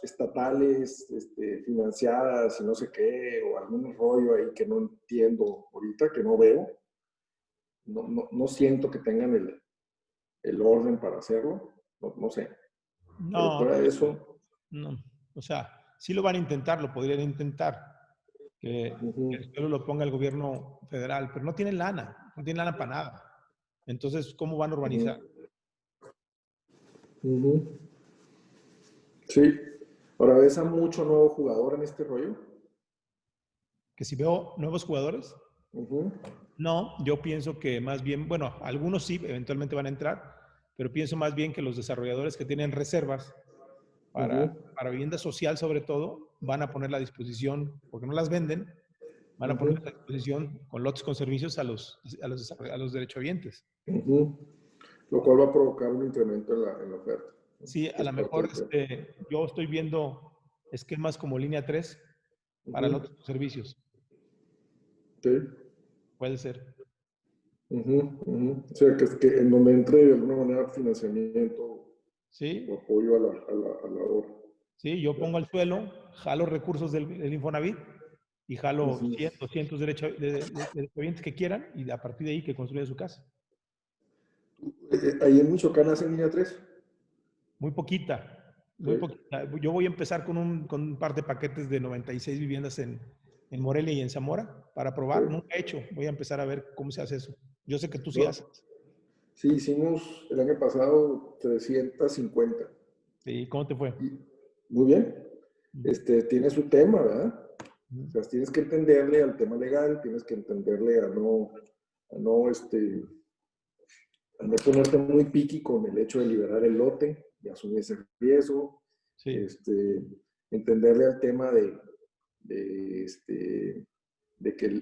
estatales financiadas y no sé qué, o algún rollo ahí que no entiendo ahorita, que no veo. No siento que tengan el orden para hacerlo, no sé. Pero No, fuera de eso... no. O sea, sí lo van a intentar, lo podrían intentar, que el suelo lo ponga el gobierno federal, pero no tienen lana para nada. Entonces, ¿cómo van a urbanizar? Sí. Ahora, ¿ves a mucho nuevo jugador en este rollo? Que si veo nuevos jugadores, no, yo pienso que más bien, bueno, algunos sí, eventualmente van a entrar, pero pienso más bien que los desarrolladores que tienen reservas para vivienda social sobre todo, van a ponerla a disposición, porque no las venden, van a ponerla a disposición con lotes con servicios a los derechohabientes. Lo cual va a provocar un incremento en la oferta, ¿no? Sí, Que a es lo parte mejor del tema. yo estoy viendo esquemas como línea 3 para lotes con servicios. Sí. Puede ser. O sea, que en donde entre de alguna manera financiamiento o Sí, apoyo a la obra. sí, yo pongo el suelo, jalo recursos del Infonavit y jalo 100, 200 derechohabientes que quieran y a partir de ahí que construya su casa. Ahí en Michoacán hacen línea 3. Muy poquita, Sí. muy poquita. Yo voy a empezar con un par de paquetes de 96 viviendas en Morelia y en Zamora para Sí. probar. Nunca he hecho. Voy a empezar a ver cómo se hace eso. Yo sé que tú sí No. haces. Sí, hicimos el año pasado 350. ¿Y cómo te fue? Y muy bien. Tiene su tema, ¿verdad? O sea, tienes que entenderle al tema legal, tienes que entenderle a no ponerte muy piqui con el hecho de liberar el lote y asumir ese riesgo. Sí, Entenderle al tema de que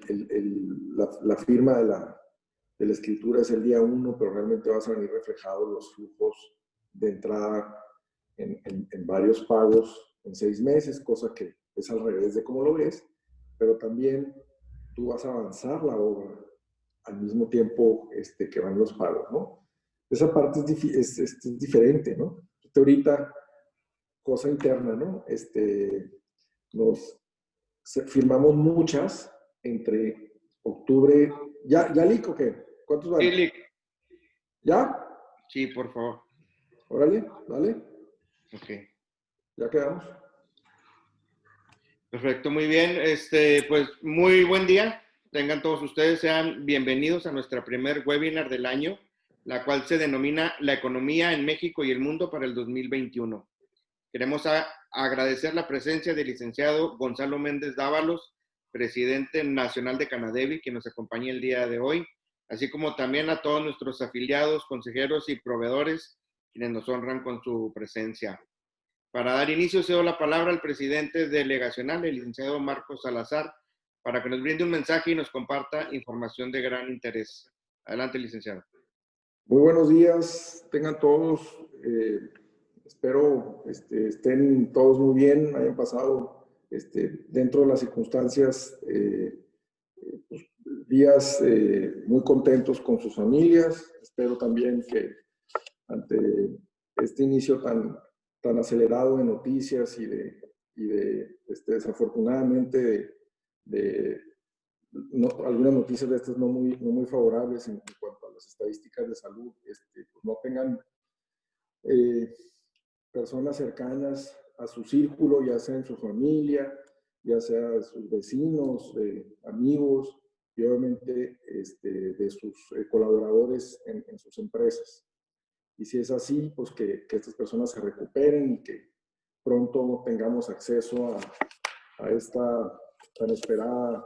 la firma de la escritura es el día 1, pero realmente vas a venir reflejados los flujos de entrada en varios pagos en 6 meses, cosa que es al revés de cómo lo ves, pero también tú vas a avanzar la obra al mismo tiempo que van los pagos, ¿no? Esa parte es diferente, ¿no? Ahorita, cosa interna, ¿no? Firmamos muchas entre octubre. ¿Ya Lic o qué? ¿Cuántos van? Sí, Lic. ¿Ya? Sí, por favor. Órale, dale. Ok. Ya quedamos. Perfecto, muy bien. Pues muy buen día. Tengan todos ustedes, sean bienvenidos a nuestra primer webinar del año, la cual se denomina La economía en México y el mundo para el 2021. Queremos agradecer la presencia del licenciado Gonzalo Méndez Dávalos, presidente nacional de Canadevi, que nos acompaña el día de hoy, así como también a todos nuestros afiliados, consejeros y proveedores, quienes nos honran con su presencia. Para dar inicio, cedo la palabra al presidente delegacional, el licenciado Marcos Salazar, para que nos brinde un mensaje y nos comparta información de gran interés. Adelante, licenciado. Muy buenos días, tengan todos. Espero estén todos muy bien, hayan pasado dentro de las circunstancias pues, días muy contentos con sus familias. Espero también que ante este inicio tan acelerado de noticias y desafortunadamente algunas noticias de estas no muy favorables en cuanto a las estadísticas de salud, pues no tengan personas cercanas a su círculo, ya sea en su familia, ya sea sus vecinos, amigos y obviamente de sus colaboradores en sus empresas. Y si es así, pues que estas personas se recuperen y que pronto tengamos acceso a esta tan esperada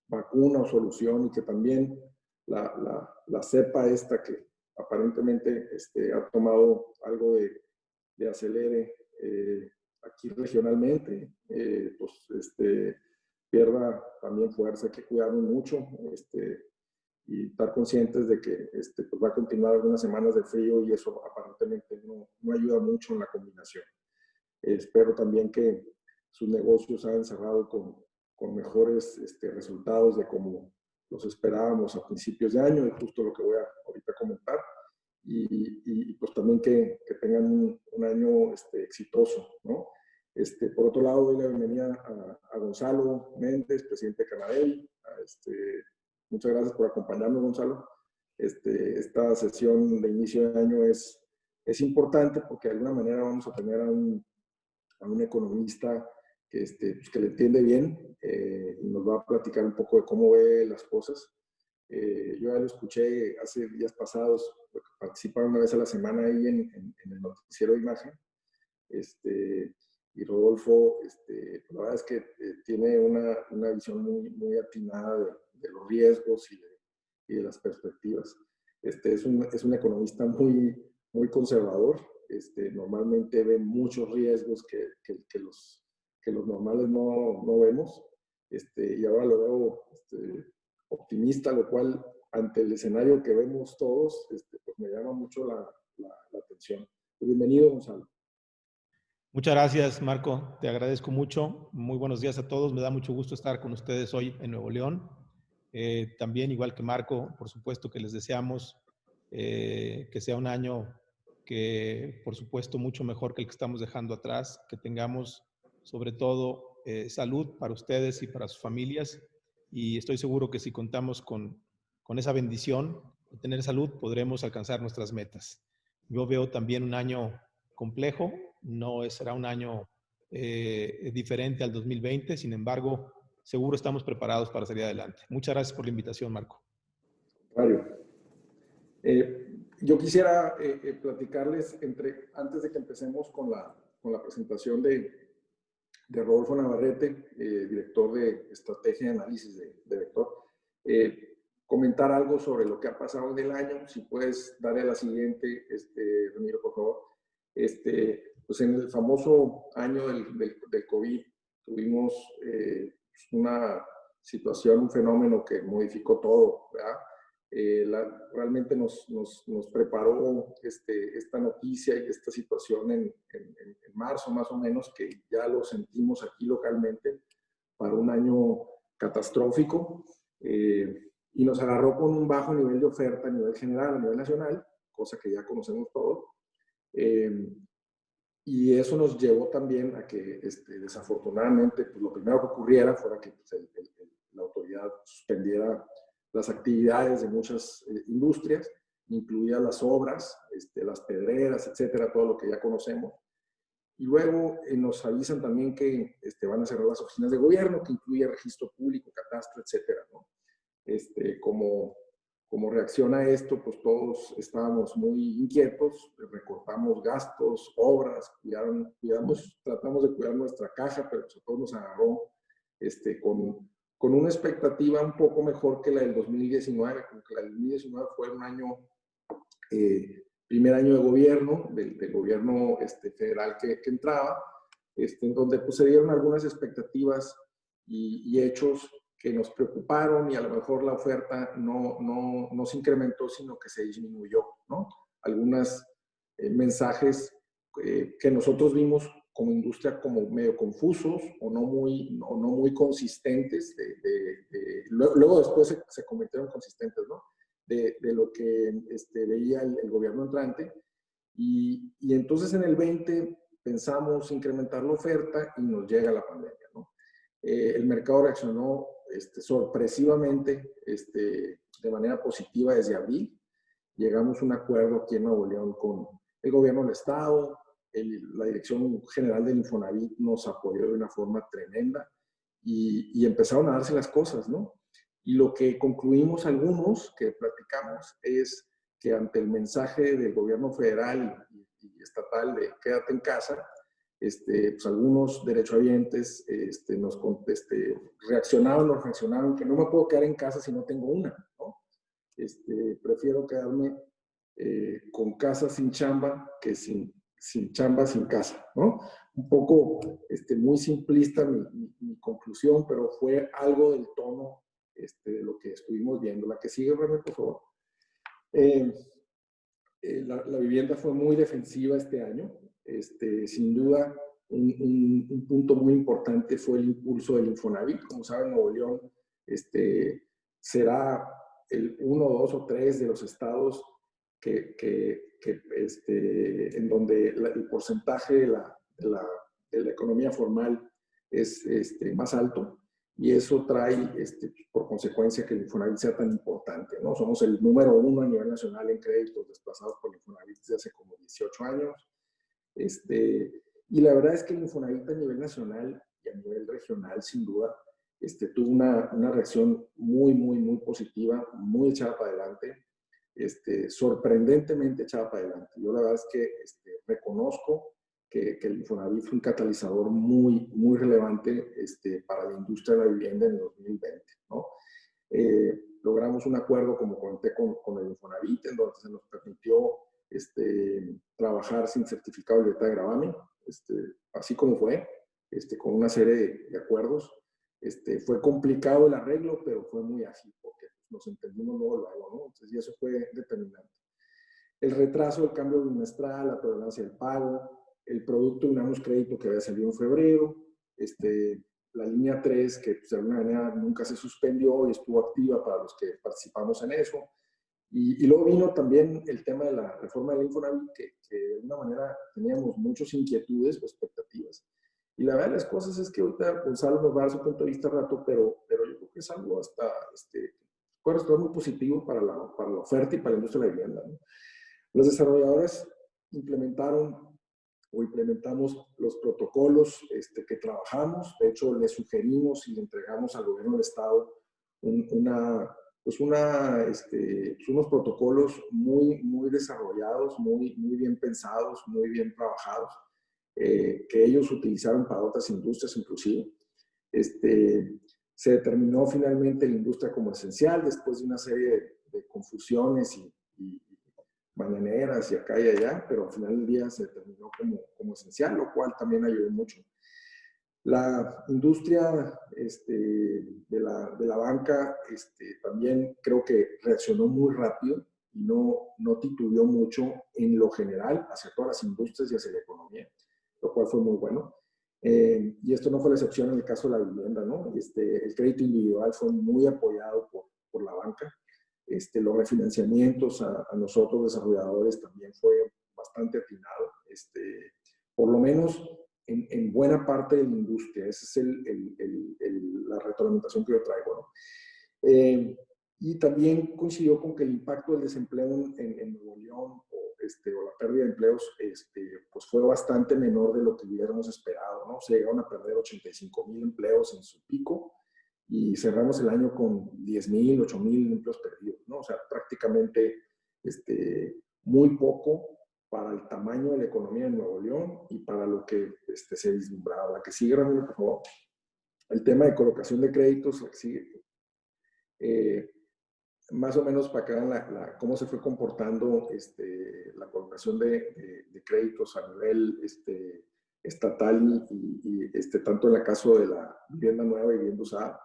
vacuna o solución y que también la cepa esta que aparentemente ha tomado algo de acelere aquí regionalmente, pues pierda también fuerza. Hay que cuidarnos mucho y estar conscientes de que pues va a continuar algunas semanas de frío y eso aparentemente no ayuda mucho en la combinación. Espero también que sus negocios hayan cerrado con mejores resultados de como los esperábamos a principios de año, es justo lo que voy a ahorita comentar. y pues también que tengan un año exitoso, ¿no? Por otro lado, doy la bienvenida a Gonzalo Méndez, presidente de Canadell. Muchas gracias por acompañarnos, Gonzalo. Esta sesión de inicio de año es importante porque de alguna manera vamos a tener a un economista pues que le entiende bien y nos va a platicar un poco de cómo ve las cosas. Yo ya lo escuché hace días pasados, participaba una vez a la semana ahí en el noticiero de Imagen. Y Rodolfo, la verdad es que tiene una visión muy atinada de los riesgos y de las perspectivas. Es un economista muy conservador. Normalmente ve muchos riesgos que los normales no vemos. Y ahora lo veo optimista, lo cual ante el escenario que vemos todos, pues me llama mucho la atención. Bienvenido, Gonzalo. Muchas gracias, Marco. Te agradezco mucho. Muy buenos días a todos. Me da mucho gusto estar con ustedes hoy en Nuevo León. También, igual que Marco, por supuesto que les deseamos que sea un año que, por supuesto, mucho mejor que el que estamos dejando atrás, que tengamos, sobre todo, salud para ustedes y para sus familias. Y estoy seguro que si contamos con esa bendición de tener salud, podremos alcanzar nuestras metas. Yo veo también un año complejo, no será un año diferente al 2020, sin embargo, seguro estamos preparados para salir adelante. Muchas gracias por la invitación, Marco. Mario, yo quisiera platicarles, antes de que empecemos con la presentación de Rodolfo Navarrete, director de Estrategia y Análisis de Vector, comentar algo sobre lo que ha pasado en el año. Si puedes darle a la siguiente, Ramiro, por favor. Pues en el famoso año del COVID tuvimos una situación, un fenómeno que modificó todo, ¿verdad? Realmente nos preparó esta noticia y esta situación en marzo más o menos, que ya lo sentimos aquí localmente para un año catastrófico, y nos agarró con un bajo nivel de oferta a nivel general, a nivel nacional, cosa que ya conocemos todos. Y eso nos llevó también a que desafortunadamente pues, lo primero que ocurriera fuera que pues, la autoridad suspendiera las actividades de muchas industrias, incluidas las obras, las pedreras, etcétera, todo lo que ya conocemos. Y luego nos avisan también que van a cerrar las oficinas de gobierno, que incluye registro público, catastro, etcétera, ¿no? Como reacción a esto, pues todos estábamos muy inquietos, recortamos gastos, obras, tratamos de cuidar nuestra caja, pero pues a todos nos agarró con una expectativa un poco mejor que la del 2019, como que la del 2019 fue un año, primer año de gobierno, del gobierno federal que entraba, en donde pues, se dieron algunas expectativas y hechos que nos preocuparon y a lo mejor la oferta no se incrementó, sino que se disminuyó, ¿no? Algunos mensajes que nosotros vimos como industria como medio confusos o no muy consistentes. Luego después se convirtieron consistentes, ¿no? De lo que veía el gobierno entrante. Y entonces en el 20 pensamos incrementar la oferta y nos llega la pandemia, ¿no? El mercado reaccionó sorpresivamente de manera positiva desde abril. Llegamos a un acuerdo aquí en Nuevo León con el gobierno del estado, la Dirección General del Infonavit nos apoyó de una forma tremenda y empezaron a darse las cosas, ¿no? Y lo que concluimos algunos que platicamos es que ante el mensaje del gobierno federal y estatal de quédate en casa, pues algunos derechohabientes nos reaccionaron que no me puedo quedar en casa si no tengo una, ¿no? Prefiero quedarme con casa sin chamba que sin chamba sin casa, ¿no? Un poco muy simplista mi conclusión, pero fue algo del tono de lo que estuvimos viendo. La que sigue, Ramiro, por favor. La vivienda fue muy defensiva este año. Sin duda, un punto muy importante fue el impulso del Infonavit. Como saben, Nuevo León será el 1, 2 o 3 de los estados en donde el porcentaje de la economía formal es más alto, y eso trae por consecuencia que el Infonavit sea tan importante, ¿no? Somos el número 1 a nivel nacional en créditos desplazados por el Infonavit desde hace como 18 años. Y la verdad es que el Infonavit a nivel nacional y a nivel regional, sin duda, tuvo una reacción muy, muy, muy positiva, muy echada para adelante, sorprendentemente echada para adelante. Yo la verdad es que reconozco que el Infonavit fue un catalizador muy, muy relevante para la industria de la vivienda en el 2020, ¿no? Logramos un acuerdo, como comenté, con el Infonavit, en donde se nos permitió trabajar sin certificado de libertad de gravamen, así como fue, con una serie de acuerdos. Fue complicado el arreglo, pero fue muy ágil, porque nos entendimos luego, ¿no? Entonces, y eso fue determinante. El retraso del cambio bimestral, la tolerancia al pago, el producto Unamos Crédito que había salido en febrero, la línea 3, que pues, de alguna manera nunca se suspendió y estuvo activa para los que participamos en eso. Y luego vino también el tema de la reforma del Infonavit, que de alguna manera teníamos muchas inquietudes o expectativas. Y la verdad de las cosas es que ahorita Gonzalo nos va a dar su punto de vista rato, pero yo creo que es algo hasta, puede resultar muy positivo para la oferta y para la industria de la vivienda, ¿no? Los desarrolladores implementamos los protocolos que trabajamos. De hecho, le sugerimos y le entregamos al gobierno del estado unos protocolos muy, muy desarrollados, muy, muy bien pensados, muy bien trabajados, que ellos utilizaron para otras industrias inclusive. Se determinó finalmente la industria como esencial después de una serie de confusiones y mañaneras y acá y allá, pero al final del día se determinó como esencial, lo cual también ayudó mucho. La industria de la banca también creo que reaccionó muy rápido y no titubeó mucho en lo general hacia todas las industrias y hacia la economía, lo cual fue muy bueno. Y esto no fue la excepción en el caso de la vivienda, ¿no? El crédito individual fue muy apoyado por la banca. Los refinanciamientos a nosotros desarrolladores también fue bastante atinado. Por lo menos en buena parte de la industria. Esa es la retroalimentación que yo traigo, ¿no? Y también coincidió con que el impacto del desempleo en Nuevo León o la pérdida de empleos pues fue bastante menor de lo que hubiéramos esperado, ¿no? Se llegaron a perder 85,000 empleos en su pico y cerramos el año con 10,000, 8,000 empleos perdidos, ¿no? O sea, prácticamente muy poco para el tamaño de la economía de Nuevo León y para lo que se vislumbraba. La que sigue, Ramiro, por favor. El tema de colocación de créditos, la que sigue. Más o menos para que vean cómo se fue comportando la colocación de créditos a nivel estatal y tanto en el caso de la vivienda nueva y vivienda usada.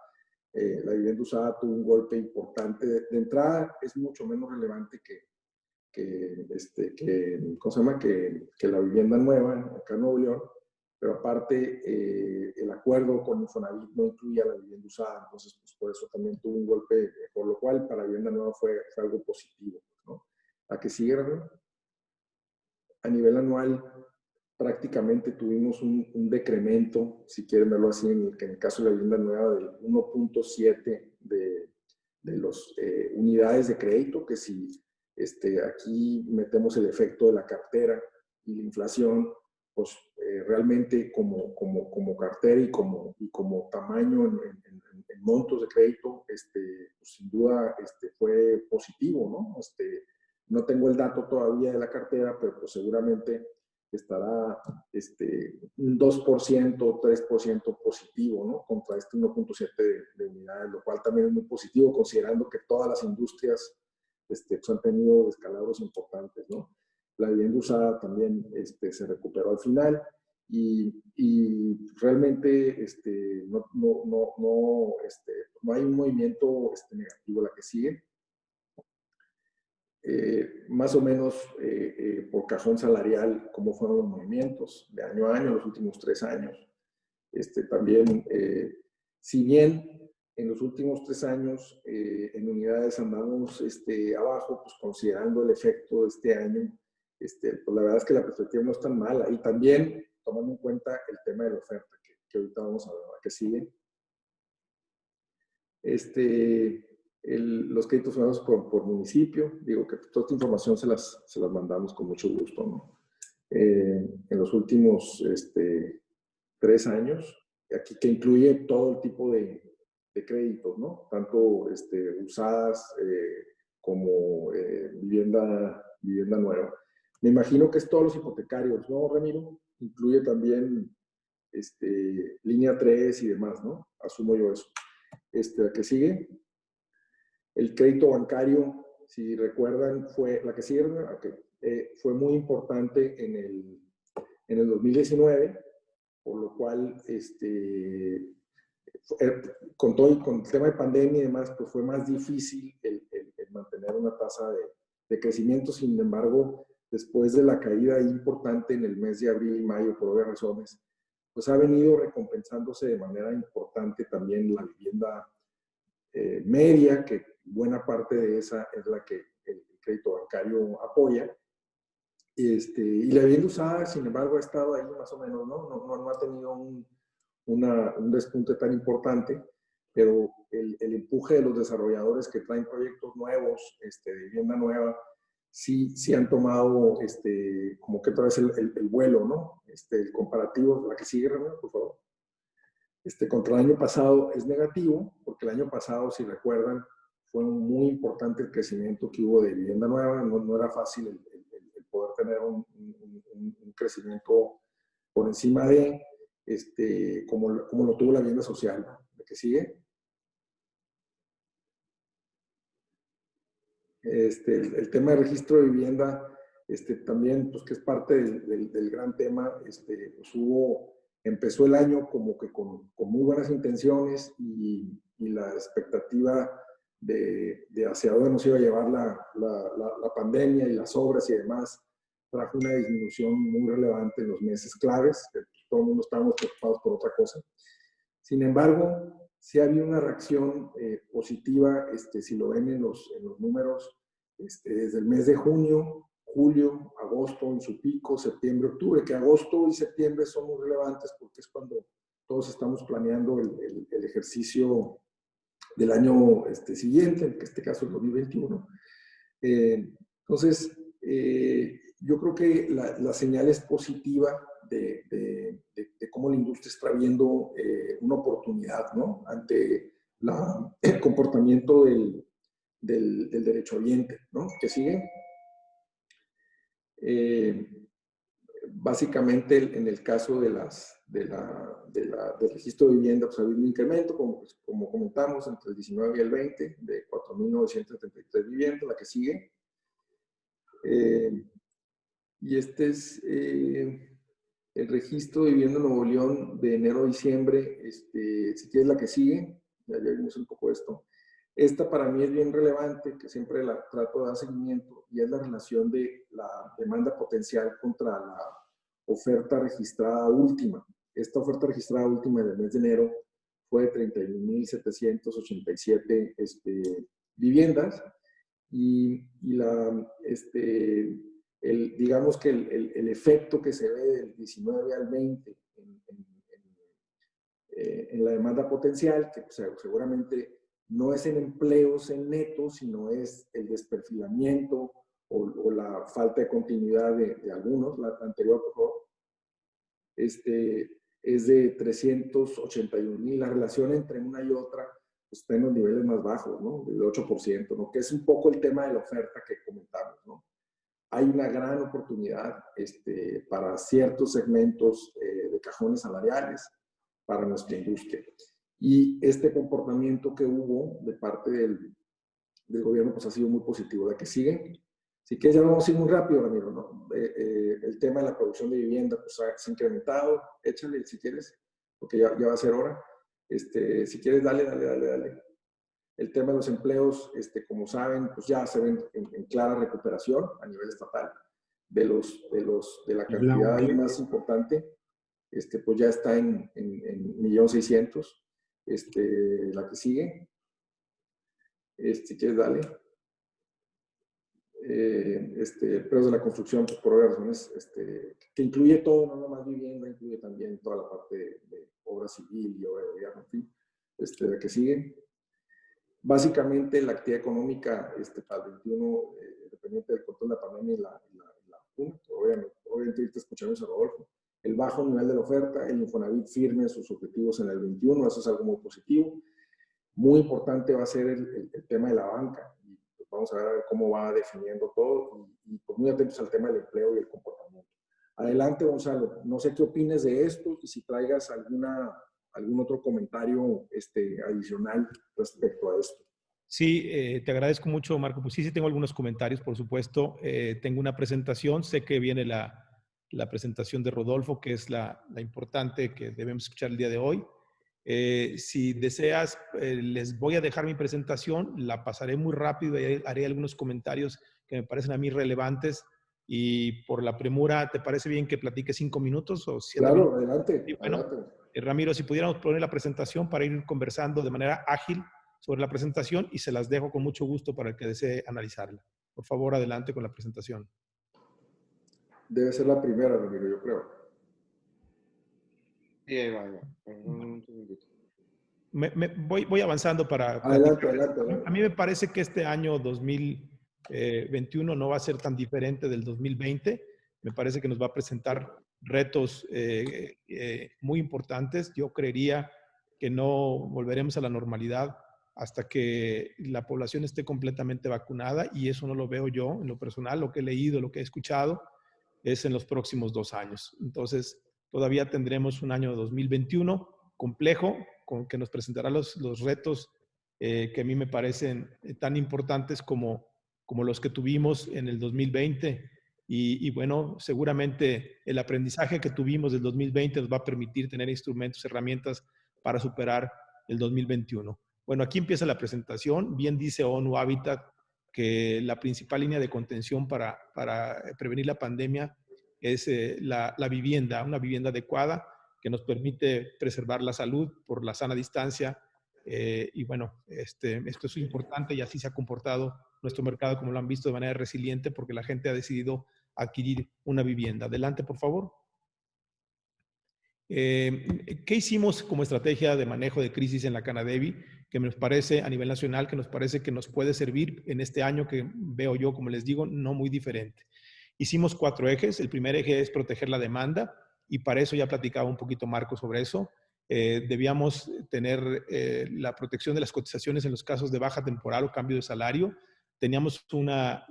La vivienda usada tuvo un golpe importante. De entrada, es mucho menos relevante ¿cómo se llama? Que la vivienda nueva acá en Nuevo León, pero aparte el acuerdo con Infonavit no incluía la vivienda usada, entonces pues por eso también tuvo un golpe, por lo cual para la vivienda nueva fue algo positivo, ¿no? La que sigue, ¿no? A nivel anual prácticamente tuvimos un decremento, si quieren verlo así, en el caso de la vivienda nueva del 1.7 de las unidades de crédito, que si aquí metemos el efecto de la cartera y la inflación, pues realmente como cartera y como tamaño en montos de crédito, pues, sin duda fue positivo, ¿no? No tengo el dato todavía de la cartera, pero pues seguramente estará un 2%, 3% positivo, ¿no? Contra 1.7 de unidades, lo cual también es muy positivo, considerando que todas las industrias pues, han tenido descalabros importantes, ¿no? La vivienda usada también se recuperó al final y realmente no hay un movimiento negativo. La que sigue. Más o menos por cajón salarial, cómo fueron los movimientos de año a año, los últimos 3 años. También, si bien En los últimos 3 años, en unidades andamos abajo, pues considerando el efecto de este año. Pues la verdad es que la perspectiva no es tan mala. Y también tomando en cuenta el tema de la oferta, que ahorita vamos a ver, que sigue. Los créditos financiados por municipio, digo que toda esta información se las mandamos con mucho gusto, ¿no? En los últimos 3 años, aquí que incluye todo el tipo de créditos, ¿no? Tanto usadas como vivienda nueva. Me imagino que es todos los hipotecarios, ¿no, Ramiro? Incluye también línea 3 y demás, ¿no? Asumo yo eso. La que sigue, el crédito bancario, si recuerdan, fue la que sigue, fue muy importante en el 2019, por lo cual, con el tema de pandemia y demás, pues fue más difícil el mantener una tasa de crecimiento. Sin embargo, después de la caída importante en el mes de abril y mayo, por obvias razones, pues ha venido recompensándose de manera importante también la vivienda media, que buena parte de esa es la que el crédito bancario apoya. Y la vivienda usada, sin embargo, ha estado ahí más o menos, no ha tenido un despunte tan importante, pero el empuje de los desarrolladores que traen proyectos nuevos, de vivienda nueva, sí han tomado como que otra vez el vuelo, ¿no? El comparativo, la que sigue, Ramiro, por favor. Contra el año pasado es negativo, porque el año pasado, si recuerdan, fue muy importante el crecimiento que hubo de vivienda nueva. No era fácil el poder tener un crecimiento por encima de, como lo tuvo la vivienda social. ¿La que sigue? El tema de registro de vivienda, también, pues que es parte del gran tema, pues empezó el año como que con muy buenas intenciones y la expectativa de hacia dónde nos iba a llevar la pandemia y las obras y demás, trajo una disminución muy relevante en los meses claves. Todo el mundo estábamos preocupados por otra cosa. Sin embargo, sí había una reacción positiva, si lo ven en los números, desde el mes de junio, julio, agosto en su pico, septiembre, octubre, que agosto y septiembre son muy relevantes porque es cuando todos estamos planeando el ejercicio del año siguiente, en este caso el 2021. Entonces, yo creo que la señal es positiva de cómo la industria está viendo una oportunidad, ¿no? Ante el comportamiento del derechohabiente, ¿no? Que sigue. Básicamente, en el caso del registro de vivienda, pues ha habido un incremento, como comentamos, entre el 19 y el 20, de 4.973 viviendas, la que sigue. Y es el registro de vivienda en Nuevo León de enero a diciembre. Si quieres la que sigue, ya vimos un poco esto. Esta para mí es bien relevante, que siempre la trato de dar seguimiento, y es la relación de la demanda potencial contra la oferta registrada última. Esta oferta registrada última del mes de enero fue de 31.787 viviendas, y digamos que el efecto que se ve del 19 al 20 en la demanda potencial, que seguramente no es en empleos en neto, sino es el desperfilamiento o la falta de continuidad de algunos. La anterior, por favor. Es de 381,000. La relación entre una y otra pues, está en los niveles más bajos, ¿no? Del 8%, ¿no? Que es un poco el tema de la oferta que comentamos, ¿no? Hay una gran oportunidad para ciertos segmentos de cajones salariales para nuestra industria. Y este comportamiento que hubo de parte del gobierno pues ha sido muy positivo. ¿La que sigue? Así que ya vamos a ir muy rápido, Ramiro, ¿no? El tema de la producción de vivienda pues se ha incrementado. Échale si quieres, porque ya va a ser hora. Si quieres, dale. El tema de los empleos, como saben, pues ya se ven en clara recuperación a nivel estatal. De la cantidad más importante, pues ya está en 1.600.000. La que sigue. ¿Quieres darle? Precios de la construcción, pues, por varias razones, que incluye todo, no nomás vivienda, incluye también toda la parte de obra civil y obra de gobierno, en fin. La que sigue. Básicamente, la actividad económica para el 21, dependiente del control de la pandemia y la vacuna, obviamente ahorita escuchamos a Rodolfo, el bajo nivel de la oferta, el Infonavit firme sus objetivos en el 21, eso es algo muy positivo. Muy importante va a ser el tema de la banca. Y pues vamos a ver cómo va definiendo todo y pues muy atentos al tema del empleo y el comportamiento. Adelante, Gonzalo. No sé qué opines de esto y si traigas algún otro comentario adicional respecto a esto. Sí, te agradezco mucho, Marco. Pues sí, tengo algunos comentarios, por supuesto. Tengo una presentación. Sé que viene la presentación de Rodolfo, que es la importante que debemos escuchar el día de hoy. Si deseas, les voy a dejar mi presentación, la pasaré muy rápido y haré algunos comentarios que me parecen a mí relevantes. Y por la premura, ¿te parece bien que platique 5 minutos o 7 claro, minutos? Adelante. Y bueno, adelante. Ramiro, si pudiéramos poner la presentación para ir conversando de manera ágil sobre la presentación y se las dejo con mucho gusto para el que desee analizarla. Por favor, adelante con la presentación. Debe ser la primera, Ramiro, yo creo. Sí, ahí va. Un segundito. Voy avanzando para... Adelante. A mí me parece que este año 2021 no va a ser tan diferente del 2020. Me parece que nos va a presentar retos muy importantes. Yo creería que no volveremos a la normalidad hasta que la población esté completamente vacunada, y eso no lo veo yo en lo personal. Lo que he leído, lo que he escuchado es en los próximos 2 años. Entonces, todavía tendremos un año 2021 complejo, con que nos presentará los retos que a mí me parecen tan importantes como los que tuvimos en el 2020. Y bueno, seguramente el aprendizaje que tuvimos del 2020 nos va a permitir tener instrumentos, herramientas para superar el 2021. Bueno, aquí empieza la presentación. Bien dice ONU Habitat que la principal línea de contención para prevenir la pandemia es la vivienda, una vivienda adecuada que nos permite preservar la salud por la sana distancia. Y bueno, esto es importante y así se ha comportado nuestro mercado, como lo han visto, de manera resiliente, porque la gente ha decidido adquirir una vivienda. Adelante, por favor. ¿Qué hicimos como estrategia de manejo de crisis en la Canadevi? Que nos parece, a nivel nacional, que nos parece que nos puede servir en este año que veo yo, como les digo, no muy diferente. Hicimos 4 ejes. El primer eje es proteger la demanda, y para eso ya platicaba un poquito Marco sobre eso. Debíamos tener la protección de las cotizaciones en los casos de baja temporal o cambio de salario. Teníamos una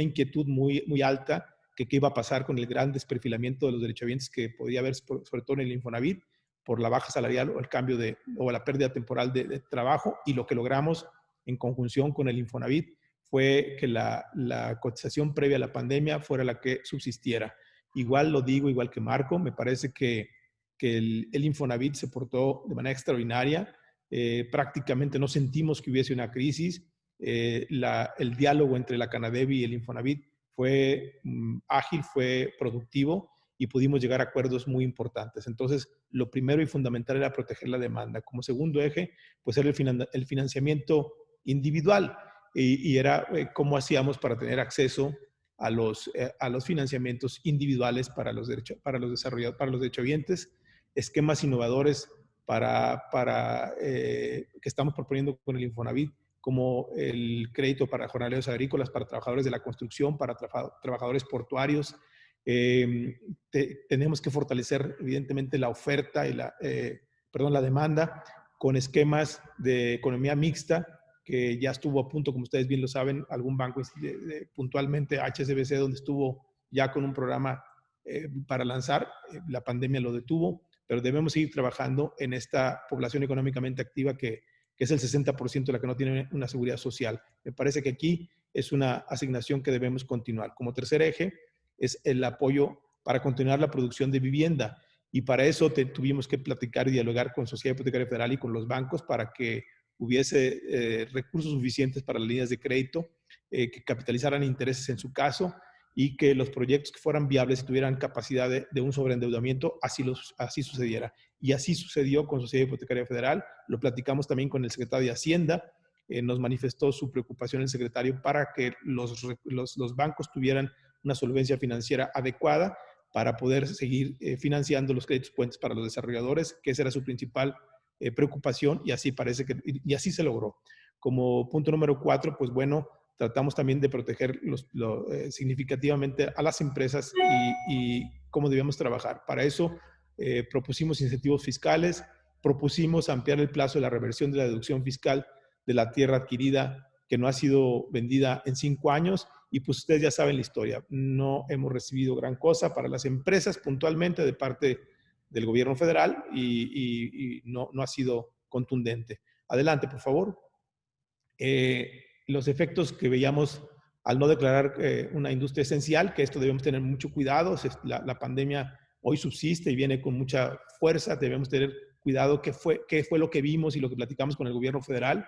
inquietud muy alta que qué iba a pasar con el gran desperfilamiento de los derechohabientes que podía haber, sobre todo en el Infonavit, por la baja salarial o el cambio o la pérdida temporal de trabajo. Y lo que logramos en conjunción con el Infonavit fue que la cotización previa a la pandemia fuera la que subsistiera. Igual lo digo, igual que Marco, me parece que el Infonavit se portó de manera extraordinaria. Prácticamente no sentimos que hubiese una crisis. El diálogo entre la Canadevi y el Infonavit fue ágil, fue productivo, y pudimos llegar a acuerdos muy importantes. Entonces, lo primero y fundamental era proteger la demanda. Como segundo eje, pues era el financiamiento individual, y era cómo hacíamos para tener acceso a los financiamientos individuales para los derechohabientes, esquemas innovadores que estamos proponiendo con el Infonavit, como el crédito para jornaleros agrícolas, para trabajadores de la construcción, para trabajadores portuarios. Tenemos que fortalecer, evidentemente, la oferta y la demanda con esquemas de economía mixta, que ya estuvo a punto, como ustedes bien lo saben, algún banco, puntualmente HSBC, donde estuvo ya con un programa para lanzar. La pandemia lo detuvo, pero debemos seguir trabajando en esta población económicamente activa que es el 60% de la que no tiene una seguridad social. Me parece que aquí es una asignación que debemos continuar. Como tercer eje es el apoyo para continuar la producción de vivienda, y para eso tuvimos que platicar y dialogar con Sociedad Hipotecaria Federal y con los bancos para que hubiese recursos suficientes para las líneas de crédito, que capitalizaran intereses en su caso, y que los proyectos que fueran viables y tuvieran capacidad de un sobreendeudamiento, así sucediera. Y así sucedió con Sociedad Hipotecaria Federal. Lo platicamos también con el secretario de Hacienda. Nos manifestó su preocupación el secretario para que los bancos tuvieran una solvencia financiera adecuada para poder seguir financiando los créditos puentes para los desarrolladores, que esa era su principal preocupación, y así parece que, y así se logró. Como punto número 4, pues bueno, tratamos también de proteger significativamente a las empresas y cómo debíamos trabajar. Para eso propusimos incentivos fiscales, propusimos ampliar el plazo de la reversión de la deducción fiscal de la tierra adquirida que no ha sido vendida en 5 años, y pues ustedes ya saben la historia. No hemos recibido gran cosa para las empresas puntualmente de parte del gobierno federal y no ha sido contundente. Adelante, por favor. Los efectos que veíamos al no declarar una industria esencial, que esto debemos tener mucho cuidado. La pandemia hoy subsiste y viene con mucha fuerza. Debemos tener cuidado qué fue lo que vimos y lo que platicamos con el gobierno federal.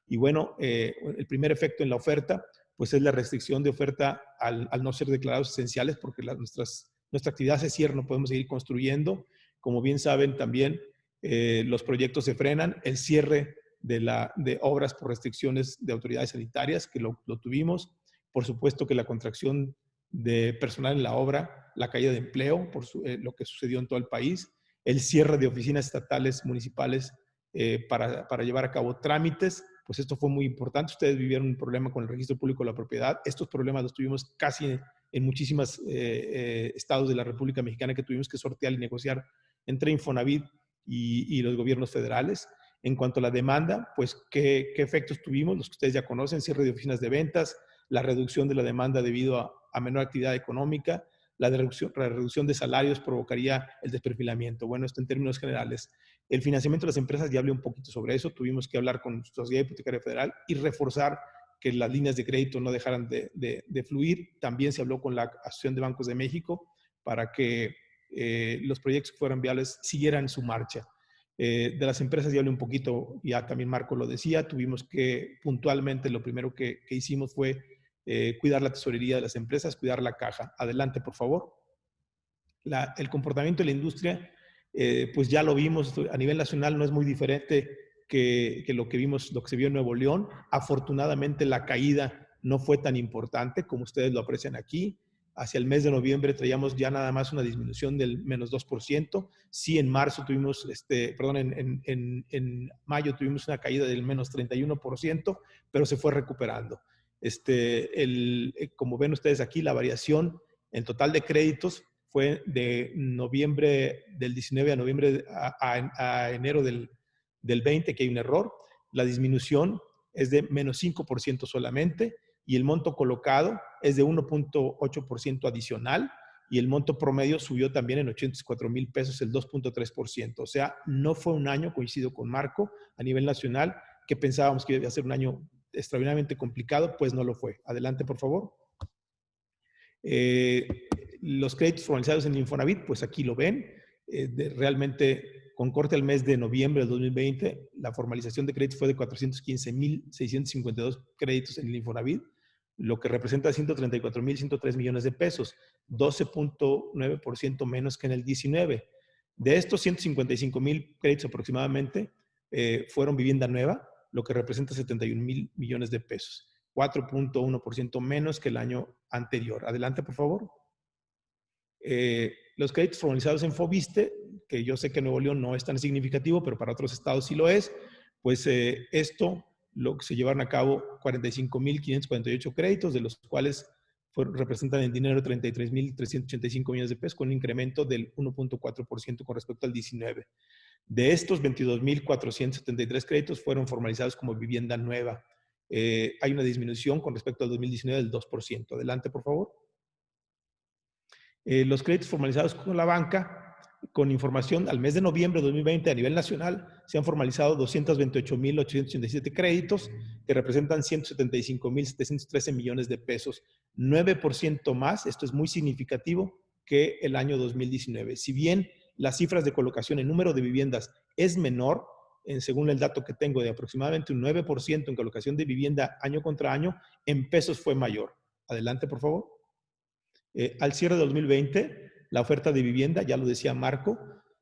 Y bueno, el primer efecto en la oferta, pues es la restricción de oferta al no ser declarados esenciales, porque nuestra actividad se cierra, no podemos seguir construyendo. Como bien saben también, los proyectos se frenan, el cierre de obras por restricciones de autoridades sanitarias, que lo tuvimos. Por supuesto que la contracción de personal en la obra, la caída de empleo, lo que sucedió en todo el país, el cierre de oficinas estatales, municipales, para llevar a cabo trámites, pues esto fue muy importante. Ustedes vivieron un problema con el registro público de la propiedad. Estos problemas los tuvimos casi en muchísimos estados de la República Mexicana, que tuvimos que sortear y negociar entre Infonavit y los gobiernos federales. En cuanto a la demanda, pues ¿qué efectos tuvimos? Los que ustedes ya conocen: cierre de oficinas de ventas, la reducción de la demanda debido a menor actividad económica, la reducción de salarios provocaría el desperfilamiento. Bueno, esto en términos generales. El financiamiento de las empresas, ya hablé un poquito sobre eso. Tuvimos que hablar con Sociedad Hipotecaria Federal y reforzar que las líneas de crédito no dejaran de fluir. También se habló con la Asociación de Bancos de México para que los proyectos que fueran viables siguieran su marcha. De las empresas ya hablé un poquito, ya también Marco lo decía. Tuvimos que puntualmente, lo primero que hicimos fue cuidar la tesorería de las empresas, cuidar la caja. Adelante, por favor. El comportamiento de la industria, pues ya lo vimos a nivel nacional, no es muy diferente que lo que vimos, lo que se vio en Nuevo León. Afortunadamente la caída no fue tan importante como ustedes lo aprecian aquí. Hacia el mes de noviembre traíamos ya nada más una disminución del menos 2%. Sí, en marzo tuvimos, en mayo tuvimos una caída del menos 31%, pero se fue recuperando. Como ven ustedes aquí, la variación en total de créditos fue de noviembre del 19 a noviembre a enero del 20, que hay un error. La disminución es de menos 5% solamente, y el monto colocado es de 1.8% adicional, y el monto promedio subió también en 804,000 pesos, el 2.3%. O sea, no fue un año, coincido con Marco, a nivel nacional, que pensábamos que iba a ser un año extraordinariamente complicado, pues no lo fue. Adelante, por favor. Los créditos formalizados en Infonavit, pues aquí lo ven. Realmente, con corte al mes de noviembre del 2020, la formalización de créditos fue de 415,652 créditos en el Infonavit, lo que representa 134,103 millones de pesos, 12.9% menos que en el 19. De estos 155,000 créditos aproximadamente fueron vivienda nueva, lo que representa 71,000 millones de pesos, 4.1% menos que el año anterior. Adelante, por favor. Los créditos formalizados en Foviste, que yo sé que en Nuevo León no es tan significativo, pero para otros estados sí lo es, pues esto lo que se llevaron a cabo 45,548 créditos, de los cuales representan en dinero 33,385 millones de pesos, con un incremento del 1.4% con respecto al 19. De estos, 22,473 créditos fueron formalizados como vivienda nueva. Hay una disminución con respecto al 2019 del 2%. Adelante, por favor. Los créditos formalizados con la banca, con información al mes de noviembre de 2020 a nivel nacional, se han formalizado 228,887 créditos, que representan 175,713 millones de pesos, 9% más. Esto es muy significativo que el año 2019. Si bien las cifras de colocación en número de viviendas es menor, según el dato que tengo, de aproximadamente un 9% en colocación de vivienda año contra año, en pesos fue mayor. Adelante, por favor. Al cierre de 2020, la oferta de vivienda, ya lo decía Marco,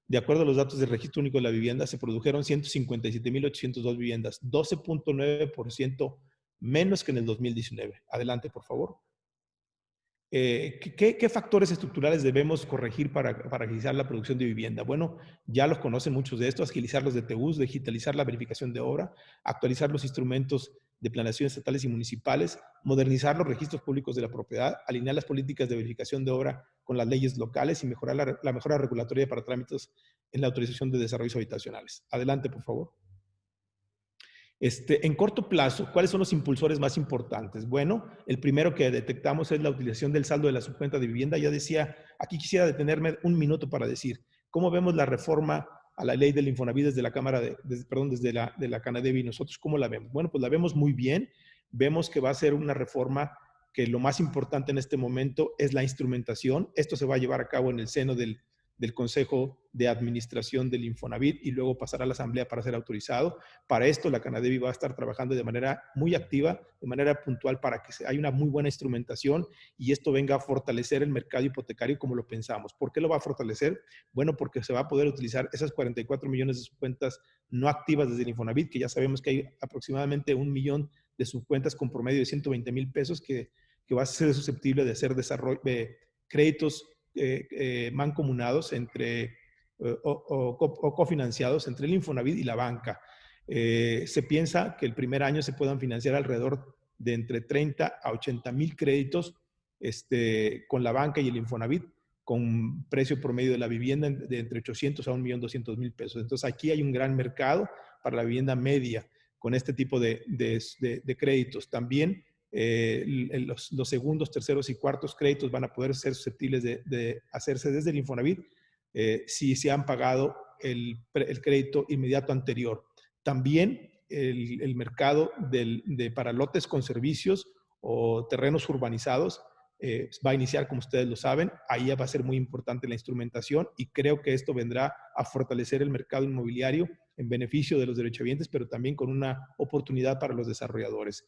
de acuerdo a los datos del Registro Único de la Vivienda, se produjeron 157,802 viviendas, 12.9% menos que en el 2019. Adelante, por favor. ¿Qué factores estructurales debemos corregir para agilizar la producción de vivienda? Bueno, ya los conocen muchos de estos: agilizar los DTUs, digitalizar la verificación de obra, actualizar los instrumentos de planeación estatales y municipales, modernizar los registros públicos de la propiedad, alinear las políticas de verificación de obra con las leyes locales y mejorar la mejora regulatoria para trámites en la autorización de desarrollos habitacionales. Adelante, por favor. En corto plazo, ¿cuáles son los impulsores más importantes? Bueno, el primero que detectamos es la utilización del saldo de la subcuenta de vivienda. Ya decía, aquí quisiera detenerme un minuto para decir, ¿cómo vemos la reforma a la ley del Infonavit desde la Cámara desde la Canadevi? ¿Nosotros cómo la vemos? Bueno, pues la vemos muy bien. Vemos que va a ser una reforma que lo más importante en este momento es la instrumentación. Esto se va a llevar a cabo en el seno del Consejo de Administración del Infonavit y luego pasará a la Asamblea para ser autorizado. Para esto, la Canadevi va a estar trabajando de manera muy activa, de manera puntual, para que haya una muy buena instrumentación y esto venga a fortalecer el mercado hipotecario como lo pensamos. ¿Por qué lo va a fortalecer? Bueno, porque se va a poder utilizar esas 44 millones de subcuentas no activas desde el Infonavit, que ya sabemos que hay aproximadamente 1 millón de subcuentas con promedio de 120,000 pesos que va a ser susceptible de hacer desarrollo de créditos mancomunados o cofinanciados entre el Infonavit y la banca. Se piensa que el primer año se puedan financiar alrededor de entre 30 a 80,000 créditos con la banca y el Infonavit, con precio promedio de la vivienda de entre 800 a 1,200,000 pesos. Entonces aquí hay un gran mercado para la vivienda media con este tipo de créditos. También los segundos, terceros y cuartos créditos van a poder ser susceptibles de hacerse desde el Infonavit si se han pagado el crédito inmediato anterior. También el mercado para lotes con servicios o terrenos urbanizados va a iniciar, como ustedes lo saben. Ahí va a ser muy importante la instrumentación y creo que esto vendrá a fortalecer el mercado inmobiliario en beneficio de los derechohabientes, pero también con una oportunidad para los desarrolladores.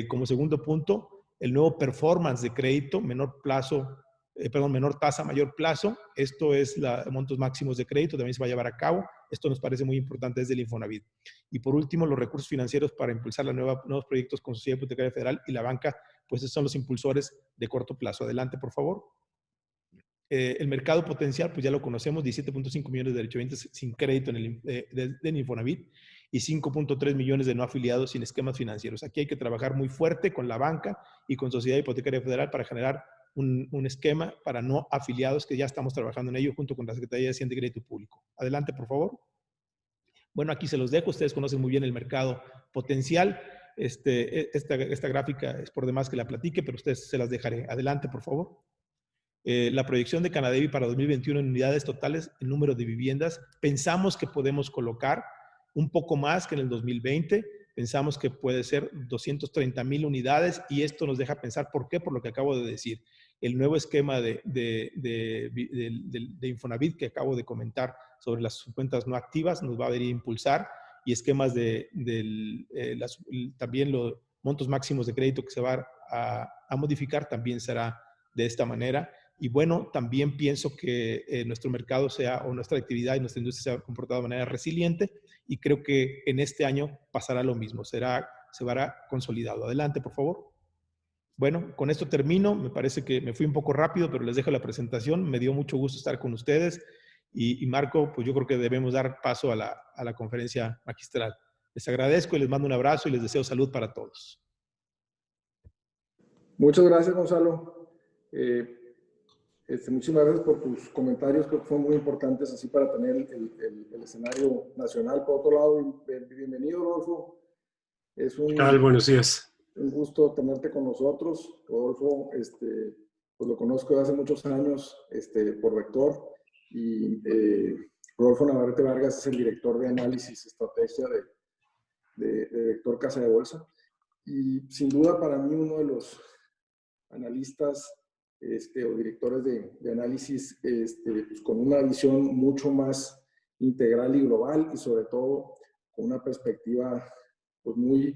Como segundo punto, el nuevo performance de crédito, menor tasa, mayor plazo. Esto es montos máximos de crédito, también se va a llevar a cabo. Esto nos parece muy importante desde el Infonavit. Y por último, los recursos financieros para impulsar nuevos proyectos con Sociedad Hipotecaria Federal y la banca, pues esos son los impulsores de corto plazo. Adelante, por favor. El mercado potencial, pues ya lo conocemos: 17.5 millones de derechohabientes sin crédito del Infonavit y 5.3 millones de no afiliados sin esquemas financieros. Aquí hay que trabajar muy fuerte con la banca y con Sociedad Hipotecaria Federal para generar un esquema para no afiliados, que ya estamos trabajando en ello junto con la Secretaría de Hacienda y Crédito Público. Adelante, por favor. Bueno, aquí se los dejo. Ustedes conocen muy bien el mercado potencial. Esta gráfica es por demás que la platique, pero ustedes se las dejaré. Adelante, por favor. La proyección de Canadevi para 2021 en unidades totales, el número de viviendas, pensamos que podemos colocar un poco más que en el 2020, pensamos que puede ser 230,000 unidades y esto nos deja pensar. ¿Por qué? Por lo que acabo de decir. El nuevo esquema de Infonavit que acabo de comentar sobre las subcuentas no activas nos va a venir a impulsar, y esquemas también los montos máximos de crédito que se va a modificar también será de esta manera. Y bueno, también pienso que nuestro mercado o nuestra actividad y nuestra industria se ha comportado de manera resiliente y creo que en este año pasará lo mismo, se verá consolidado. Adelante, por favor. Bueno, con esto termino. Me parece que me fui un poco rápido, pero les dejo la presentación. Me dio mucho gusto estar con ustedes. Y Marco, pues yo creo que debemos dar paso a la conferencia magistral. Les agradezco y les mando un abrazo y les deseo salud para todos. Muchas gracias, Gonzalo. Muchísimas gracias por tus comentarios, creo que fueron muy importantes así para tener el escenario nacional. Por otro lado, bienvenido, Rodolfo. Buenos días. Un gusto tenerte con nosotros. Rodolfo, pues lo conozco de hace muchos años por Vector, y Rodolfo Navarrete Vargas es el director de análisis y estrategia de Vector Casa de Bolsa, y sin duda para mí uno de los analistas o directores de análisis pues con una visión mucho más integral y global, y sobre todo con una perspectiva pues muy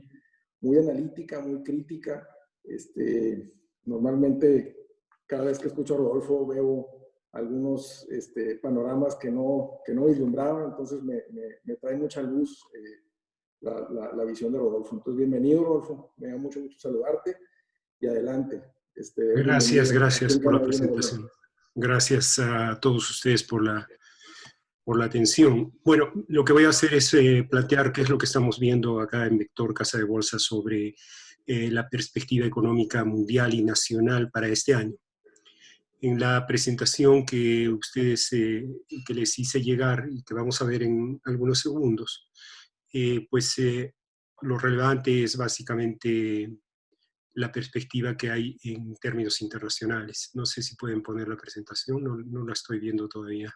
analítica, muy crítica. Normalmente cada vez que escucho a Rodolfo veo algunos panoramas que no vislumbraba, entonces me trae mucha luz la visión de Rodolfo. Entonces, bienvenido, Rodolfo, me da mucho gusto saludarte y adelante. Gracias por la presentación. Gracias a todos ustedes por la atención. Bueno, lo que voy a hacer es plantear qué es lo que estamos viendo acá en Vector Casa de Bolsa sobre la perspectiva económica mundial y nacional para este año. En la presentación que ustedes, que les hice llegar y que vamos a ver en algunos segundos, lo relevante es básicamente la perspectiva que hay en términos internacionales. No sé si pueden poner la presentación, no la estoy viendo todavía.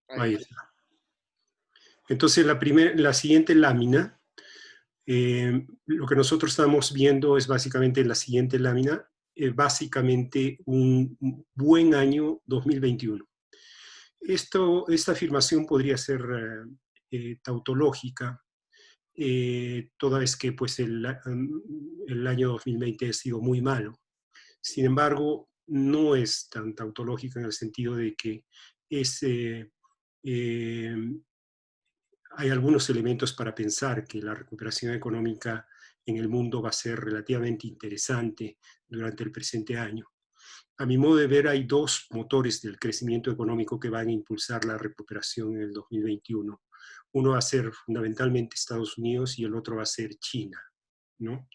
Ahí está. Entonces, la siguiente lámina, lo que nosotros estamos viendo es básicamente la siguiente lámina, básicamente un buen año 2021. Esta afirmación podría ser tautológica, toda vez que pues, el año 2020 ha sido muy malo. Sin embargo, no es tan tautológica en el sentido de que hay algunos elementos para pensar que la recuperación económica en el mundo va a ser relativamente interesante durante el presente año. A mi modo de ver, hay dos motores del crecimiento económico que van a impulsar la recuperación en el 2021. Uno va a ser fundamentalmente Estados Unidos y el otro va a ser China, ¿no?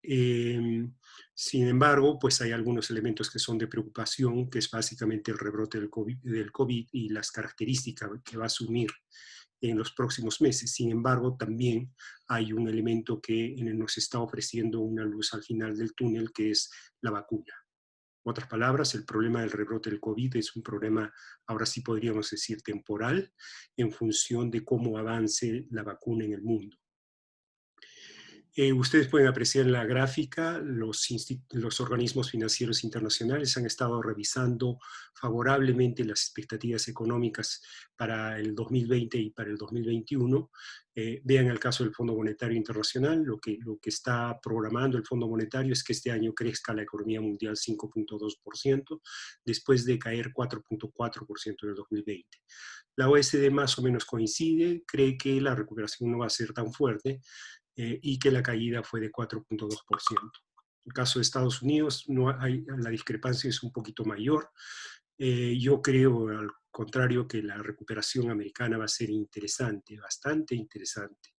Sin embargo, pues hay algunos elementos que son de preocupación, que es básicamente el rebrote del COVID y las características que va a asumir en los próximos meses. Sin embargo, también hay un elemento que nos está ofreciendo una luz al final del túnel, que es la vacuna. En otras palabras, el problema del rebrote del COVID es un problema, ahora sí podríamos decir, temporal, en función de cómo avance la vacuna en el mundo. Ustedes pueden apreciar en la gráfica, los organismos financieros internacionales han estado revisando favorablemente las expectativas económicas para el 2020 y para el 2021. Vean el caso del Fondo Monetario Internacional, lo que está programando el Fondo Monetario es que este año crezca la economía mundial 5.2%, después de caer 4.4% en el 2020. La OECD más o menos coincide, cree que la recuperación no va a ser tan fuerte, y que la caída fue de 4.2%. En el caso de Estados Unidos, la discrepancia es un poquito mayor. Yo creo, al contrario, que la recuperación americana va a ser interesante, bastante interesante.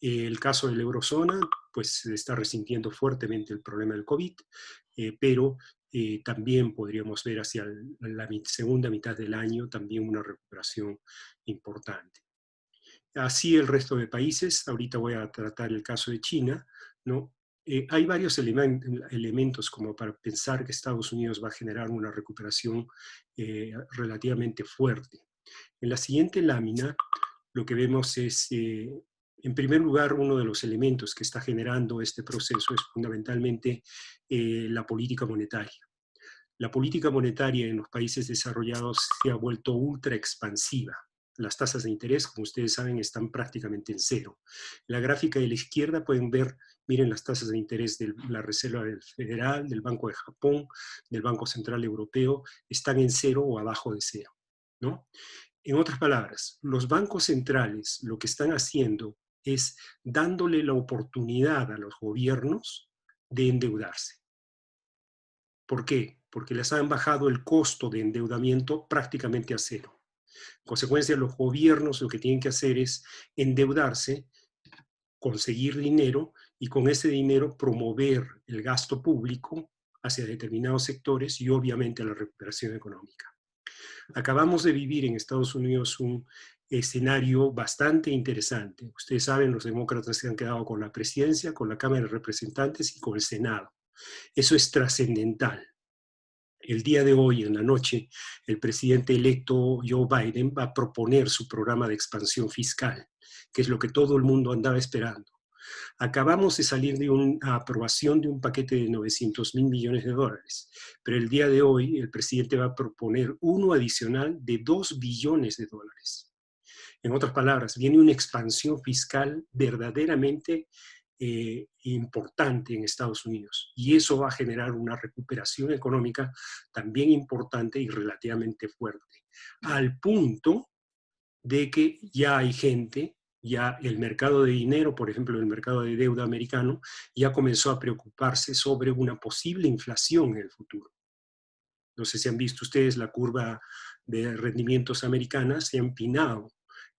El caso de la eurozona, pues se está resintiendo fuertemente el problema del COVID, pero también podríamos ver hacia la segunda mitad del año también una recuperación importante. Así el resto de países, ahorita voy a tratar el caso de China, ¿no? Hay varios elementos como para pensar que Estados Unidos va a generar una recuperación relativamente fuerte. En la siguiente lámina, lo que vemos es, en primer lugar, uno de los elementos que está generando este proceso es fundamentalmente la política monetaria. La política monetaria en los países desarrollados se ha vuelto ultra expansiva. Las tasas de interés, como ustedes saben, están prácticamente en cero. En la gráfica de la izquierda pueden ver, miren las tasas de interés de la Reserva Federal, del Banco de Japón, del Banco Central Europeo, están en cero o abajo de cero, ¿no? En otras palabras, los bancos centrales lo que están haciendo es dándole la oportunidad a los gobiernos de endeudarse. ¿Por qué? Porque les han bajado el costo de endeudamiento prácticamente a cero. En consecuencia, los gobiernos lo que tienen que hacer es endeudarse, conseguir dinero y con ese dinero promover el gasto público hacia determinados sectores y obviamente la recuperación económica. Acabamos de vivir en Estados Unidos un escenario bastante interesante. Ustedes saben, los demócratas se han quedado con la presidencia, con la Cámara de Representantes y con el Senado. Eso es trascendental. El día de hoy, en la noche, el presidente electo Joe Biden va a proponer su programa de expansión fiscal, que es lo que todo el mundo andaba esperando. Acabamos de salir de una aprobación de un paquete de $900 millones, pero el día de hoy el presidente va a proponer uno adicional de $2 billones. En otras palabras, viene una expansión fiscal verdaderamente importante en Estados Unidos. Y eso va a generar una recuperación económica también importante y relativamente fuerte. Al punto de que ya hay gente, ya el mercado de dinero, por ejemplo, el mercado de deuda americano, ya comenzó a preocuparse sobre una posible inflación en el futuro. No sé si han visto ustedes la curva de rendimientos americana, se ha empinado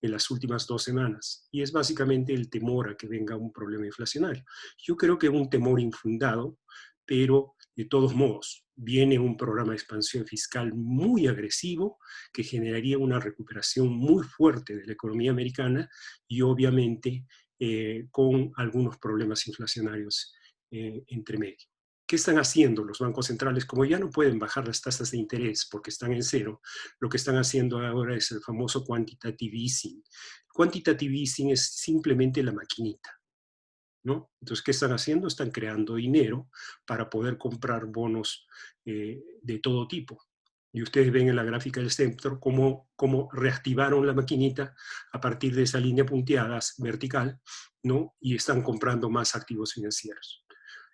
en las últimas 2 semanas. Y es básicamente el temor a que venga un problema inflacionario. Yo creo que es un temor infundado, pero de todos modos, viene un programa de expansión fiscal muy agresivo que generaría una recuperación muy fuerte de la economía americana y obviamente con algunos problemas inflacionarios entre medio. ¿Qué están haciendo los bancos centrales? Como ya no pueden bajar las tasas de interés porque están en cero, lo que están haciendo ahora es el famoso quantitative easing. Quantitative easing es simplemente la maquinita, ¿no? Entonces, ¿qué están haciendo? Están creando dinero para poder comprar bonos de todo tipo. Y ustedes ven en la gráfica del sector cómo reactivaron la maquinita a partir de esa línea punteada vertical, ¿no? Y están comprando más activos financieros.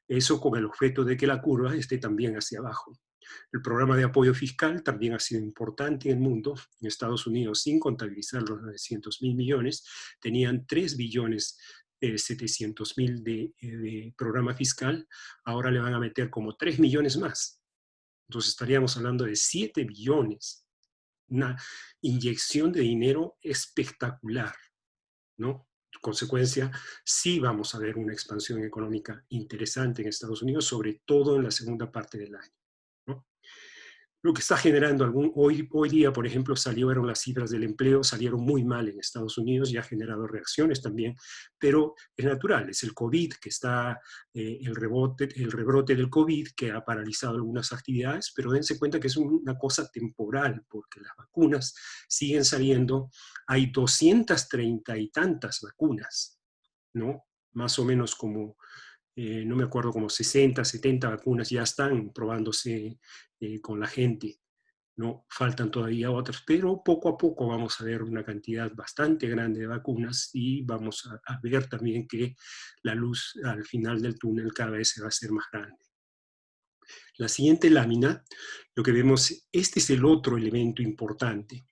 Eso con el objeto de que la curva esté también hacia abajo. El programa de apoyo fiscal también ha sido importante en el mundo. En Estados Unidos, sin contabilizar los 900.000 millones, tenían 3 billones 700.000 de programa fiscal. Ahora le van a meter como 3 millones más. Entonces estaríamos hablando de 7 billones. Una inyección de dinero espectacular, ¿no? Consecuencia, sí vamos a ver una expansión económica interesante en Estados Unidos, sobre todo en la segunda parte del año, ¿no? Lo que está generando hoy día, por ejemplo, salieron las cifras del empleo, salieron muy mal en Estados Unidos y ha generado reacciones también, pero es natural, es el COVID que está, el rebrote del COVID que ha paralizado algunas actividades, pero dense cuenta que es una cosa temporal, porque las vacunas siguen saliendo, hay 230 y tantas vacunas, ¿no? Más o menos como no me acuerdo, como 60, 70 vacunas ya están probándose con la gente, ¿no? Faltan todavía otras, pero poco a poco vamos a ver una cantidad bastante grande de vacunas y vamos a ver también que la luz al final del túnel cada vez se va a hacer más grande. La siguiente lámina, lo que vemos, este es el otro elemento importante.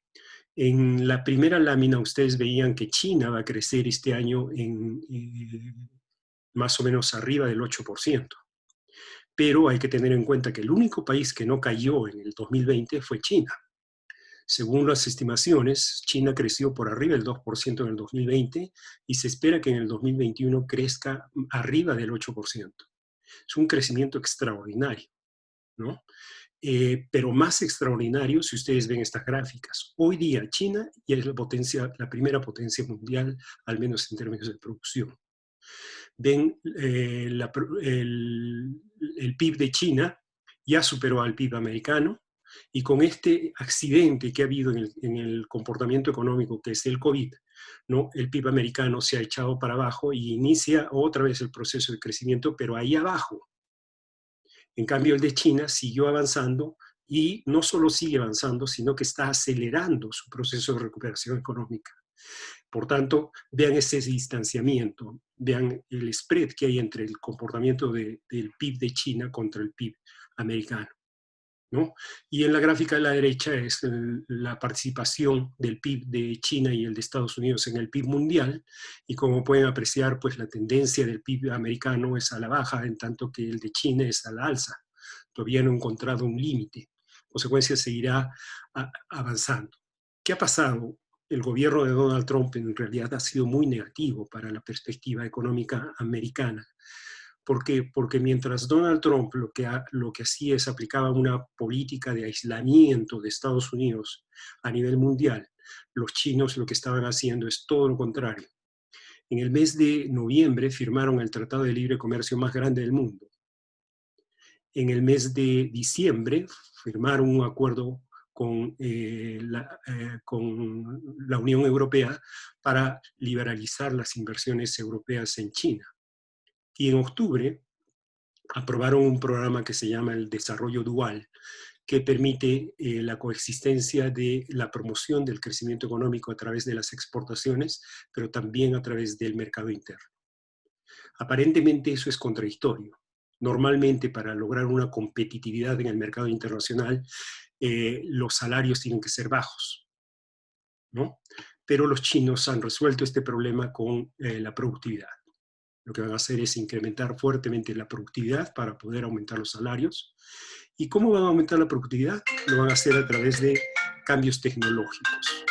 En la primera lámina ustedes veían que China va a crecer este año en más o menos arriba del 8%. Pero hay que tener en cuenta que el único país que no cayó en el 2020 fue China. Según las estimaciones, China creció por arriba del 2% en el 2020 y se espera que en el 2021 crezca arriba del 8%. Es un crecimiento extraordinario, ¿no? Pero más extraordinario si ustedes ven estas gráficas. Hoy día China ya es la primera potencia mundial, al menos en términos de producción. Ven el PIB de China ya superó al PIB americano, y con este accidente que ha habido en el comportamiento económico, que es el COVID, ¿no? El PIB americano se ha echado para abajo y inicia otra vez el proceso de crecimiento, pero ahí abajo. En cambio, el de China siguió avanzando y no solo sigue avanzando, sino que está acelerando su proceso de recuperación económica. Por tanto, vean ese distanciamiento, vean el spread que hay entre el comportamiento del PIB de China contra el PIB americano, ¿no? Y en la gráfica de la derecha es la participación del PIB de China y el de Estados Unidos en el PIB mundial, y como pueden apreciar, pues la tendencia del PIB americano es a la baja, en tanto que el de China es a la alza. Todavía no ha encontrado un límite. En consecuencia, seguirá avanzando. ¿Qué ha pasado? El gobierno de Donald Trump en realidad ha sido muy negativo para la perspectiva económica americana. ¿Por qué? Porque mientras Donald Trump lo que hacía es aplicaba una política de aislamiento de Estados Unidos a nivel mundial, los chinos lo que estaban haciendo es todo lo contrario. En el mes de noviembre firmaron el Tratado de Libre Comercio más grande del mundo. En el mes de diciembre firmaron un acuerdo con la Unión Europea para liberalizar las inversiones europeas en China. Y en octubre aprobaron un programa que se llama el Desarrollo Dual, que permite la coexistencia de la promoción del crecimiento económico a través de las exportaciones, pero también a través del mercado interno. Aparentemente eso es contradictorio. Normalmente, para lograr una competitividad en el mercado internacional, los salarios tienen que ser bajos, ¿no? Pero los chinos han resuelto este problema con la productividad. Lo que van a hacer es incrementar fuertemente la productividad para poder aumentar los salarios. ¿Y cómo van a aumentar la productividad? Lo van a hacer a través de cambios tecnológicos.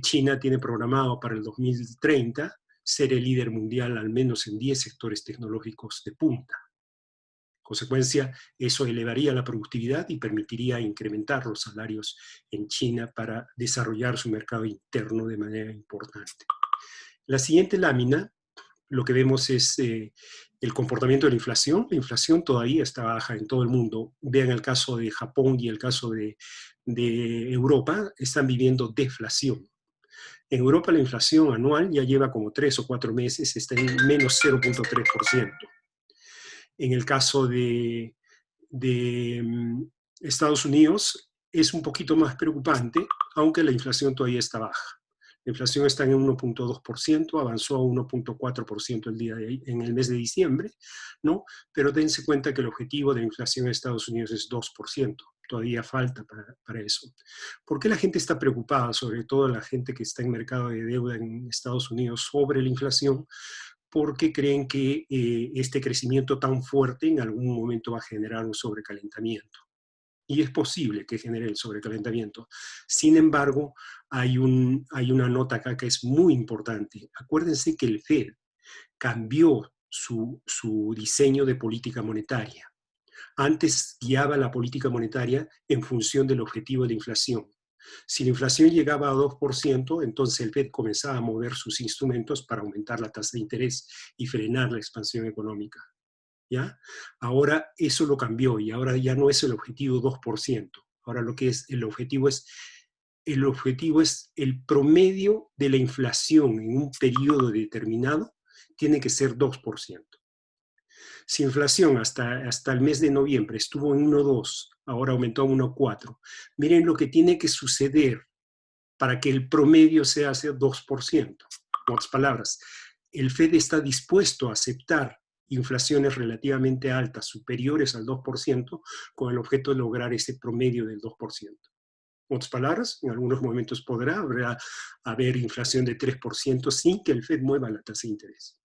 China tiene programado para el 2030 ser el líder mundial al menos en 10 sectores tecnológicos de punta. En consecuencia, eso elevaría la productividad y permitiría incrementar los salarios en China para desarrollar su mercado interno de manera importante. La siguiente lámina, lo que vemos es el comportamiento de la inflación. La inflación todavía está baja en todo el mundo. Vean el caso de Japón y el caso de Europa, están viviendo deflación. En Europa la inflación anual ya lleva como 3 o 4 meses, está en menos 0.3%. En el caso de Estados Unidos es un poquito más preocupante, aunque la inflación todavía está baja. La inflación está en 1.2%, avanzó a 1.4% en el mes de diciembre, ¿no? Pero dense cuenta que el objetivo de la inflación en Estados Unidos es 2%. Todavía falta para eso. ¿Por qué la gente está preocupada, sobre todo la gente que está en mercado de deuda en Estados Unidos, sobre la inflación? Porque creen que este crecimiento tan fuerte en algún momento va a generar un sobrecalentamiento. Y es posible que genere el sobrecalentamiento. Sin embargo, hay una nota acá que es muy importante. Acuérdense que el FED cambió su diseño de política monetaria. Antes guiaba la política monetaria en función del objetivo de la inflación. Si la inflación llegaba a 2%, entonces el FED comenzaba a mover sus instrumentos para aumentar la tasa de interés y frenar la expansión económica. ¿Ya? Ahora eso lo cambió y ahora ya no es el objetivo 2%. Ahora lo que es el objetivo es el promedio de la inflación en un periodo determinado tiene que ser 2%. Si inflación hasta el mes de noviembre estuvo en 1,2, ahora aumentó a 1,4. Miren lo que tiene que suceder para que el promedio sea 2%. En otras palabras, el FED está dispuesto a aceptar inflaciones relativamente altas, superiores al 2%, con el objeto de lograr ese promedio del 2%. En otras palabras, en algunos momentos habrá haber inflación de 3% sin que el FED mueva la tasa de interés.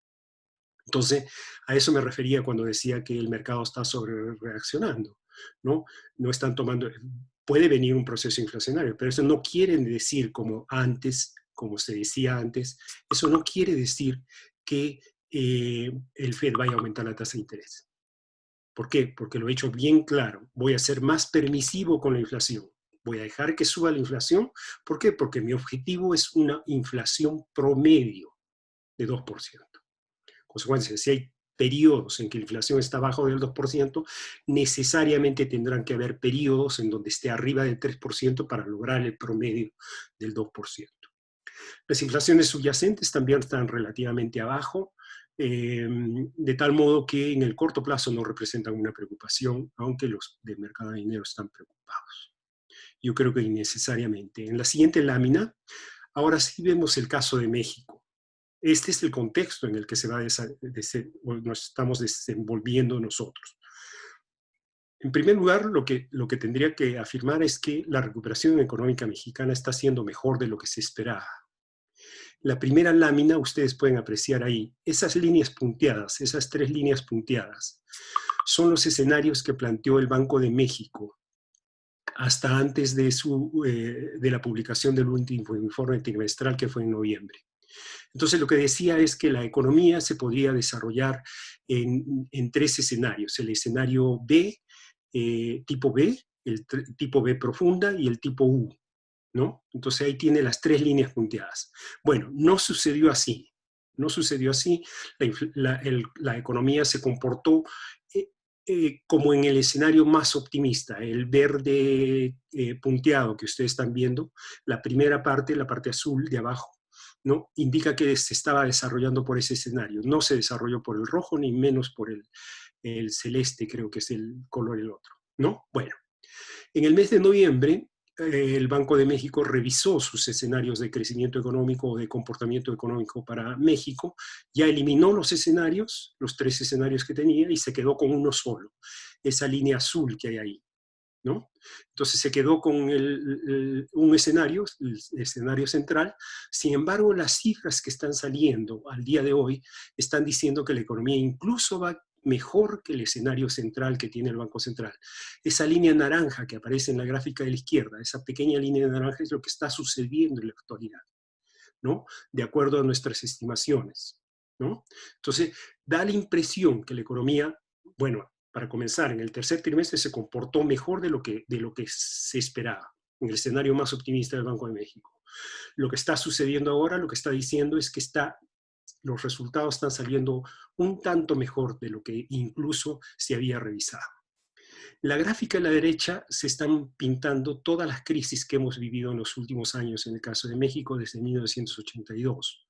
Entonces, a eso me refería cuando decía que el mercado está sobrereaccionando, ¿no? No están tomando, puede venir un proceso inflacionario, pero eso no quiere decir como se decía antes, eso no quiere decir que el FED vaya a aumentar la tasa de interés. ¿Por qué? Porque lo he hecho bien claro. Voy a ser más permisivo con la inflación. Voy a dejar que suba la inflación. ¿Por qué? Porque mi objetivo es una inflación promedio de 2%. Consecuencia, si hay periodos en que la inflación está abajo del 2%, necesariamente tendrán que haber periodos en donde esté arriba del 3% para lograr el promedio del 2%. Las inflaciones subyacentes también están relativamente abajo, de tal modo que en el corto plazo no representan una preocupación, aunque los del mercado de dinero están preocupados. Yo creo que innecesariamente. En la siguiente lámina, ahora sí vemos el caso de México. Este es el contexto en el que nos estamos desenvolviendo nosotros. En primer lugar, lo que tendría que afirmar es que la recuperación económica mexicana está siendo mejor de lo que se esperaba. La primera lámina, ustedes pueden apreciar ahí, esas líneas punteadas, esas 3 líneas punteadas, son los escenarios que planteó el Banco de México hasta antes de la publicación del último informe trimestral que fue en noviembre. Entonces lo que decía es que la economía se podría desarrollar en 3 escenarios. El escenario B, tipo B, el tipo B profunda y el tipo U, ¿no? Entonces ahí tiene las 3 líneas punteadas. Bueno, no sucedió así. No sucedió así. La economía se comportó como en el escenario más optimista, el verde punteado que ustedes están viendo. La primera parte, la parte azul de abajo, ¿no? Indica que se estaba desarrollando por ese escenario. No se desarrolló por el rojo, ni menos por el celeste, creo que es el color el otro. ¿no? Bueno, en el mes de noviembre, el Banco de México revisó sus escenarios de crecimiento económico o de comportamiento económico para México, ya eliminó los escenarios, los 3 escenarios que tenía, y se quedó con uno solo, esa línea azul que hay ahí, ¿no? Entonces se quedó con un escenario, el escenario central. Sin embargo, las cifras que están saliendo al día de hoy están diciendo que la economía incluso va mejor que el escenario central que tiene el Banco Central. Esa línea naranja que aparece en la gráfica de la izquierda, esa pequeña línea naranja, es lo que está sucediendo en la actualidad, ¿no? De acuerdo a nuestras estimaciones, ¿no? Entonces, da la impresión que la economía, bueno, para comenzar, en el tercer trimestre se comportó mejor de lo que se esperaba, en el escenario más optimista del Banco de México. Lo que está sucediendo ahora, lo que está diciendo es que los resultados están saliendo un tanto mejor de lo que incluso se había revisado. La gráfica a la derecha se están pintando todas las crisis que hemos vivido en los últimos años, en el caso de México, desde 1982,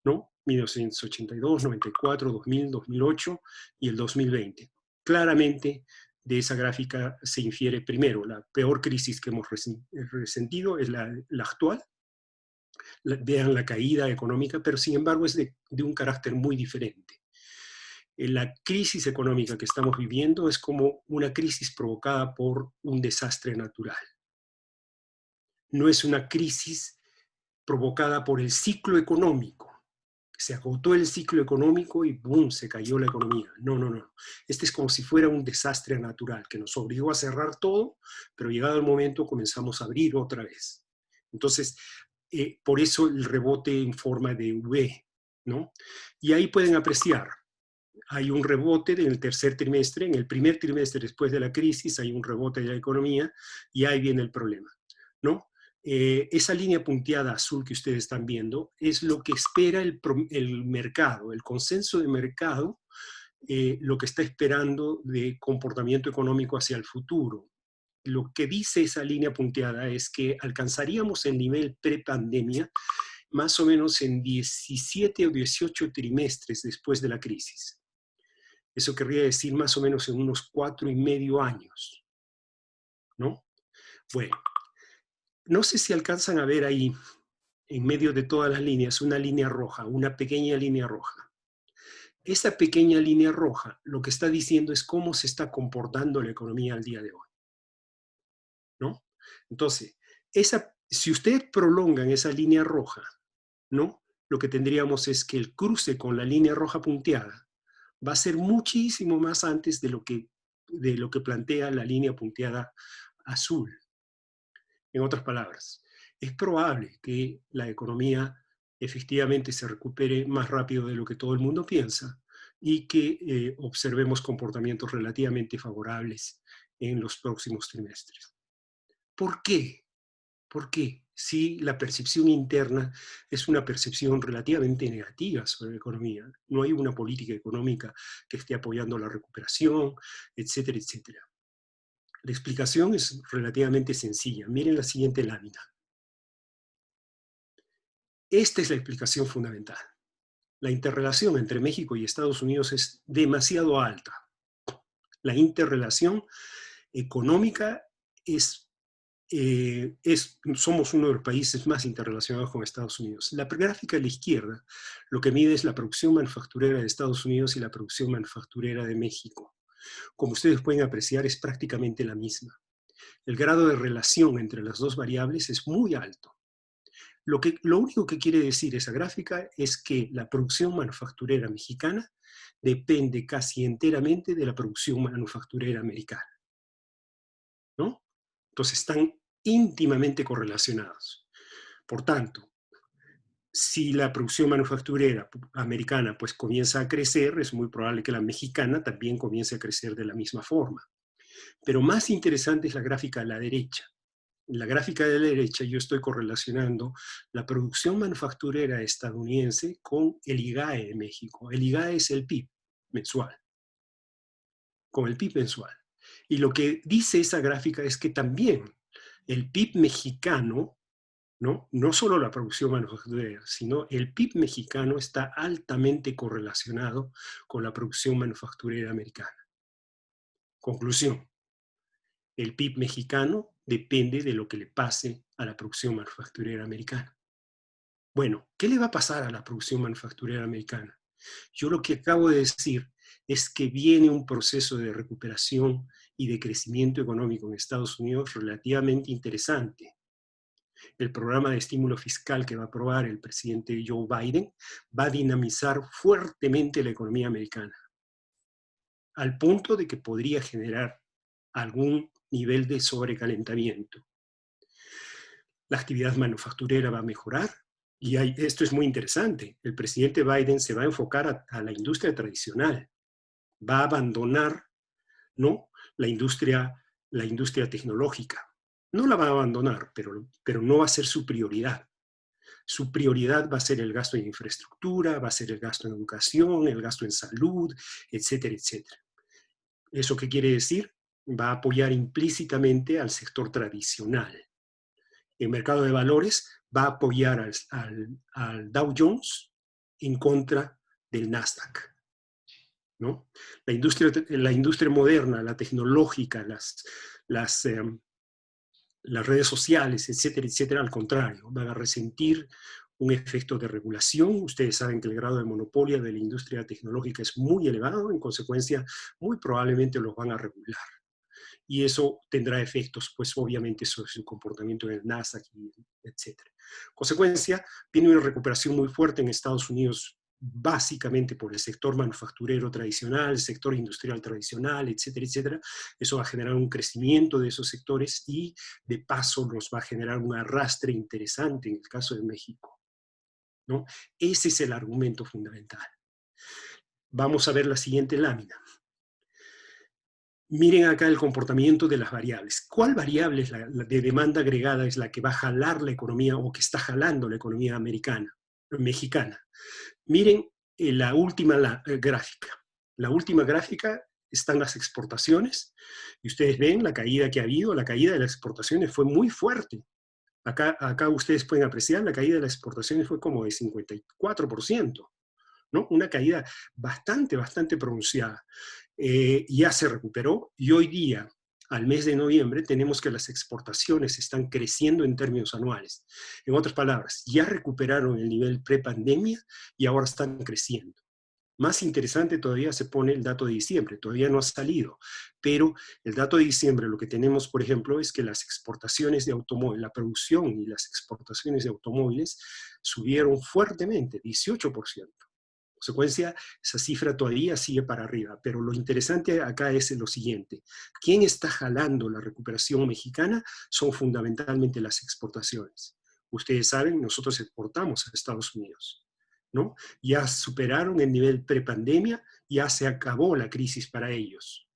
¿no? 1982, 94, 2000, 2008 y el 2020. Claramente, de esa gráfica se infiere primero, la peor crisis que hemos resentido es la actual. Vean la caída económica, pero sin embargo es de un carácter muy diferente. La crisis económica que estamos viviendo es como una crisis provocada por un desastre natural. No es una crisis provocada por el ciclo económico. Se agotó el ciclo económico y ¡boom!, se cayó la economía. No, no, no. Este es como si fuera un desastre natural que nos obligó a cerrar todo, pero llegado el momento comenzamos a abrir otra vez. Entonces, por eso el rebote en forma de V, ¿no? Y ahí pueden apreciar, hay un rebote en el tercer trimestre, en el primer trimestre después de la crisis hay un rebote de la economía y ahí viene el problema, ¿no? Esa línea punteada azul que ustedes están viendo es lo que espera el mercado, el consenso de mercado, lo que está esperando de comportamiento económico hacia el futuro. Lo que dice esa línea punteada es que alcanzaríamos el nivel prepandemia más o menos en 17 o 18 trimestres después de la crisis. Eso querría decir más o menos en unos 4,5 años, ¿no? Bueno, no sé si alcanzan a ver ahí, en medio de todas las líneas, una línea roja, una pequeña línea roja. Esa pequeña línea roja lo que está diciendo es cómo se está comportando la economía al día de hoy, ¿no? Entonces, si ustedes prolongan esa línea roja, ¿no? Lo que tendríamos es que el cruce con la línea roja punteada va a ser muchísimo más antes de lo que plantea la línea punteada azul. En otras palabras, es probable que la economía efectivamente se recupere más rápido de lo que todo el mundo piensa y que observemos comportamientos relativamente favorables en los próximos trimestres. ¿Por qué? ¿Por qué? Si la percepción interna es una percepción relativamente negativa sobre la economía, no hay una política económica que esté apoyando la recuperación, etcétera, etcétera. La explicación es relativamente sencilla. Miren la siguiente lámina. Esta es la explicación fundamental. La interrelación entre México y Estados Unidos es demasiado alta. La interrelación económica somos uno de los países más interrelacionados con Estados Unidos. La gráfica a la izquierda lo que mide es la producción manufacturera de Estados Unidos y la producción manufacturera de México. Como ustedes pueden apreciar, es prácticamente la misma. El grado de relación entre las dos variables es muy alto. Lo único que quiere decir esa gráfica es que la producción manufacturera mexicana depende casi enteramente de la producción manufacturera americana, ¿no? Entonces están íntimamente correlacionados. Por tanto, si la producción manufacturera americana pues comienza a crecer, es muy probable que la mexicana también comience a crecer de la misma forma. Pero más interesante es la gráfica a la derecha. En la gráfica de la derecha yo estoy correlacionando la producción manufacturera estadounidense con el IGAE de México. El IGAE es el PIB mensual, con el PIB mensual. Y lo que dice esa gráfica es que también el PIB mexicano, no solo la producción manufacturera, sino el PIB mexicano está altamente correlacionado con la producción manufacturera americana. Conclusión. el PIB mexicano depende de lo que le pase a la producción manufacturera americana. Bueno, ¿qué le va a pasar a la producción manufacturera americana? Yo lo que acabo de decir es que viene un proceso de recuperación y de crecimiento económico en Estados Unidos relativamente interesante. El programa de estímulo fiscal que va a aprobar el presidente Joe Biden va a dinamizar fuertemente la economía americana, al punto de que podría generar algún nivel de sobrecalentamiento. La actividad manufacturera va a mejorar, y esto es muy interesante. El presidente Biden se va a enfocar a la industria tradicional, va a abandonar, ¿no?, la industria tecnológica. No la va a abandonar, pero no va a ser su prioridad. Su prioridad va a ser el gasto en infraestructura, va a ser el gasto en educación, el gasto en salud, etcétera, etcétera. ¿Eso qué quiere decir? Va a apoyar implícitamente al sector tradicional. El mercado de valores va a apoyar al Dow Jones en contra del Nasdaq, ¿no? La industria moderna, la tecnológica, las redes sociales, etcétera, etcétera, al contrario, van a resentir un efecto de regulación. Ustedes saben que el grado de monopolio de la industria tecnológica es muy elevado, en consecuencia, muy probablemente los van a regular. Y eso tendrá efectos, pues obviamente, sobre su comportamiento en el Nasdaq, etc. Consecuencia, viene una recuperación muy fuerte en Estados Unidos, básicamente por el sector manufacturero tradicional, el sector industrial tradicional, etcétera, etcétera. Eso va a generar un crecimiento de esos sectores y, de paso, nos va a generar un arrastre interesante en el caso de México, ¿no? Ese es el argumento fundamental. Vamos a ver la siguiente lámina. Miren acá el comportamiento de las variables. ¿Cuál variable es la de demanda agregada es la que va a jalar la economía o que está jalando la economía mexicana? Miren la última gráfica. La última gráfica están las exportaciones y ustedes ven la caída que ha habido. La caída de las exportaciones fue muy fuerte. Acá ustedes pueden apreciar la caída de las exportaciones fue como de 54%. ¿No? Una caída bastante pronunciada. Ya se recuperó y hoy día, al mes de noviembre, tenemos que las exportaciones están creciendo en términos anuales. En otras palabras, ya recuperaron el nivel pre-pandemia y ahora están creciendo. Más interesante todavía se pone el dato de diciembre, todavía no ha salido, pero el dato de diciembre lo que tenemos, por ejemplo, es que las exportaciones de automóviles, la producción y las exportaciones de automóviles subieron fuertemente, 18%. Consecuencia, esa cifra todavía sigue para arriba, pero lo interesante acá es lo siguiente. ¿Quién está jalando la recuperación mexicana? Son fundamentalmente las exportaciones. Ustedes saben, nosotros exportamos a Estados Unidos, ¿no? Ya superaron el nivel prepandemia, ya se acabó la crisis para ellos,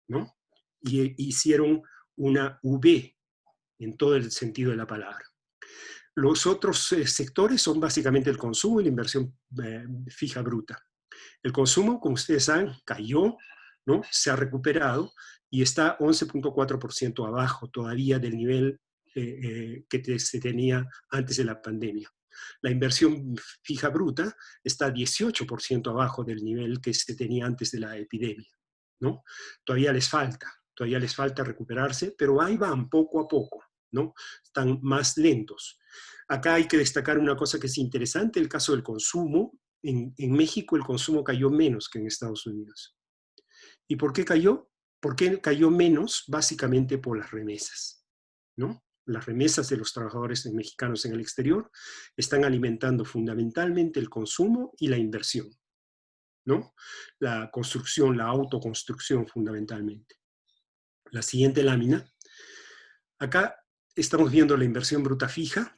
¿no? Y hicieron una V en todo el sentido de la palabra. Los otros sectores son básicamente el consumo y la inversión fija bruta. El consumo, como ustedes saben, cayó, ¿no? Se ha recuperado y está 11.4% abajo todavía del nivel que se tenía antes de la pandemia. La inversión fija bruta está 18% abajo del nivel que se tenía antes de la epidemia, ¿no? Todavía les falta recuperarse, pero ahí van poco a poco, ¿no? Están más lentos. Acá hay que destacar una cosa que es interesante, el caso del consumo. En México el consumo cayó menos que en Estados Unidos. ¿Y por qué cayó? ¿Por qué cayó menos? Básicamente por las remesas, ¿no? Las remesas de los trabajadores mexicanos en el exterior están alimentando fundamentalmente el consumo y la inversión, ¿no? La construcción, la autoconstrucción fundamentalmente. La siguiente lámina. Acá estamos viendo la inversión bruta fija,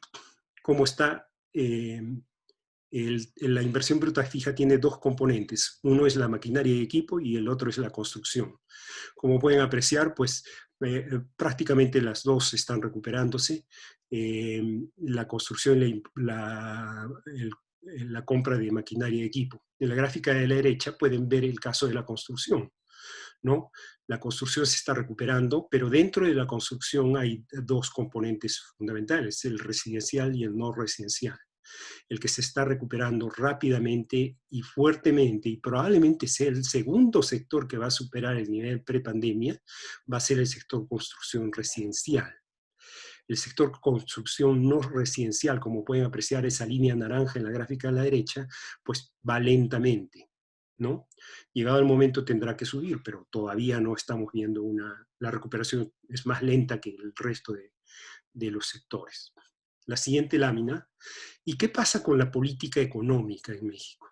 cómo está. La inversión bruta fija tiene dos componentes. Uno es la maquinaria y equipo y el otro es la construcción. Como pueden apreciar, pues prácticamente las dos están recuperándose. La construcción, la compra de maquinaria y equipo. En la gráfica de la derecha pueden ver el caso de la construcción, ¿no? La construcción se está recuperando, pero dentro de la construcción hay dos componentes fundamentales, el residencial y el no residencial. el que se está recuperando rápidamente y fuertemente, y probablemente sea el segundo sector que va a superar el nivel prepandemia, va a ser el sector construcción residencial. El sector construcción no residencial, como pueden apreciar esa línea naranja en la gráfica a la derecha, pues va lentamente, ¿no? Llegado el momento tendrá que subir, pero todavía no estamos viendo la recuperación es más lenta que el resto de los sectores. La siguiente lámina. ¿Y qué pasa con la política económica en México?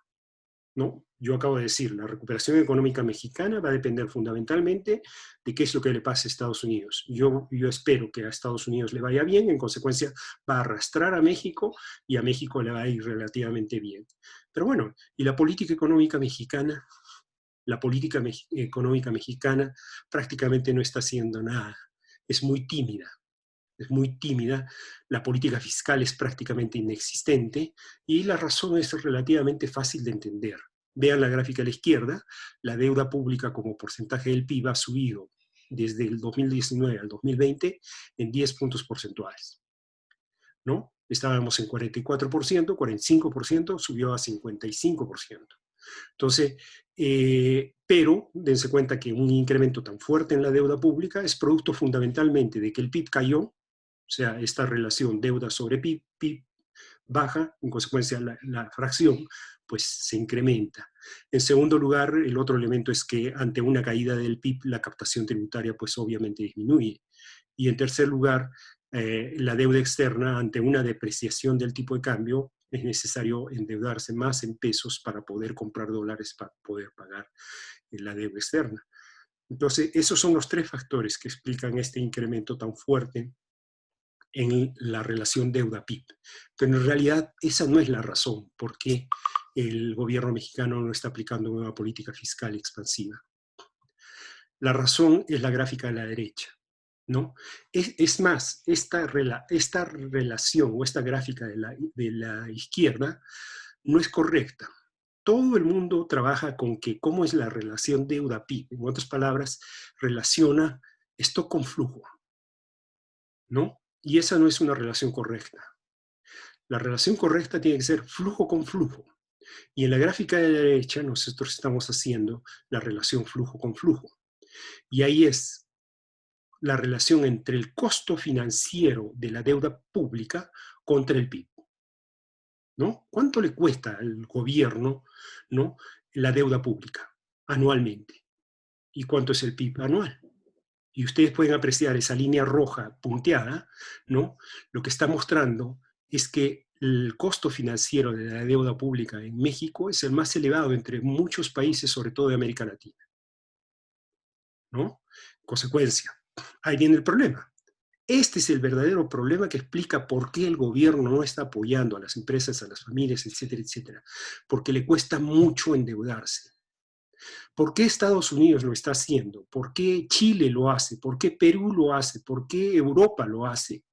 ¿No? Yo acabo de decir, la recuperación económica mexicana va a depender fundamentalmente de qué es lo que le pase a Estados Unidos. Yo espero que a Estados Unidos le vaya bien, en consecuencia va a arrastrar a México y a México le va a ir relativamente bien. Pero bueno, ¿y la política económica mexicana? La política económica mexicana prácticamente no está haciendo nada. Es muy tímida. Es muy tímida, la política fiscal es prácticamente inexistente y la razón es relativamente fácil de entender. Vean la gráfica a la izquierda, la deuda pública como porcentaje del PIB ha subido desde el 2019 al 2020 en 10 puntos porcentuales, ¿no? Estábamos en 44%, 45%, subió a 55%. Entonces, pero dense cuenta que un incremento tan fuerte en la deuda pública es producto fundamentalmente de que el PIB cayó, o sea, esta relación deuda sobre PIB baja, en consecuencia la fracción pues se incrementa. En segundo lugar, el otro elemento es que ante una caída del PIB la captación tributaria pues obviamente disminuye. Y en tercer lugar, la deuda externa ante una depreciación del tipo de cambio es necesario endeudarse más en pesos para poder comprar dólares para poder pagar la deuda externa. Entonces, esos son los tres factores que explican este incremento tan fuerte en la relación deuda-PIB. Pero en realidad esa no es la razón por qué el gobierno mexicano no está aplicando una política fiscal expansiva. La razón es la gráfica de la derecha, ¿no? Es más, esta relación o esta gráfica de la izquierda no es correcta. Todo el mundo trabaja con que cómo es la relación deuda-PIB. En otras palabras, relaciona stock con flujo, ¿no? Y esa no es una relación correcta. La relación correcta tiene que ser flujo con flujo. Y en la gráfica de la derecha nosotros estamos haciendo la relación flujo con flujo. Y ahí es la relación entre el costo financiero de la deuda pública contra el PIB, ¿no? ¿Cuánto le cuesta al gobierno, ¿no?, la deuda pública anualmente? ¿Y cuánto es el PIB anual? Y ustedes pueden apreciar esa línea roja punteada, ¿no? Lo que está mostrando es que el costo financiero de la deuda pública en México es el más elevado entre muchos países, sobre todo de América Latina, ¿no? Consecuencia, ahí viene el problema. Este es el verdadero problema que explica por qué el gobierno no está apoyando a las empresas, a las familias, etcétera, etcétera. Porque le cuesta mucho endeudarse. ¿Por qué Estados Unidos lo está haciendo? ¿Por qué Chile lo hace? ¿Por qué Perú lo hace? ¿Por qué Europa lo hace?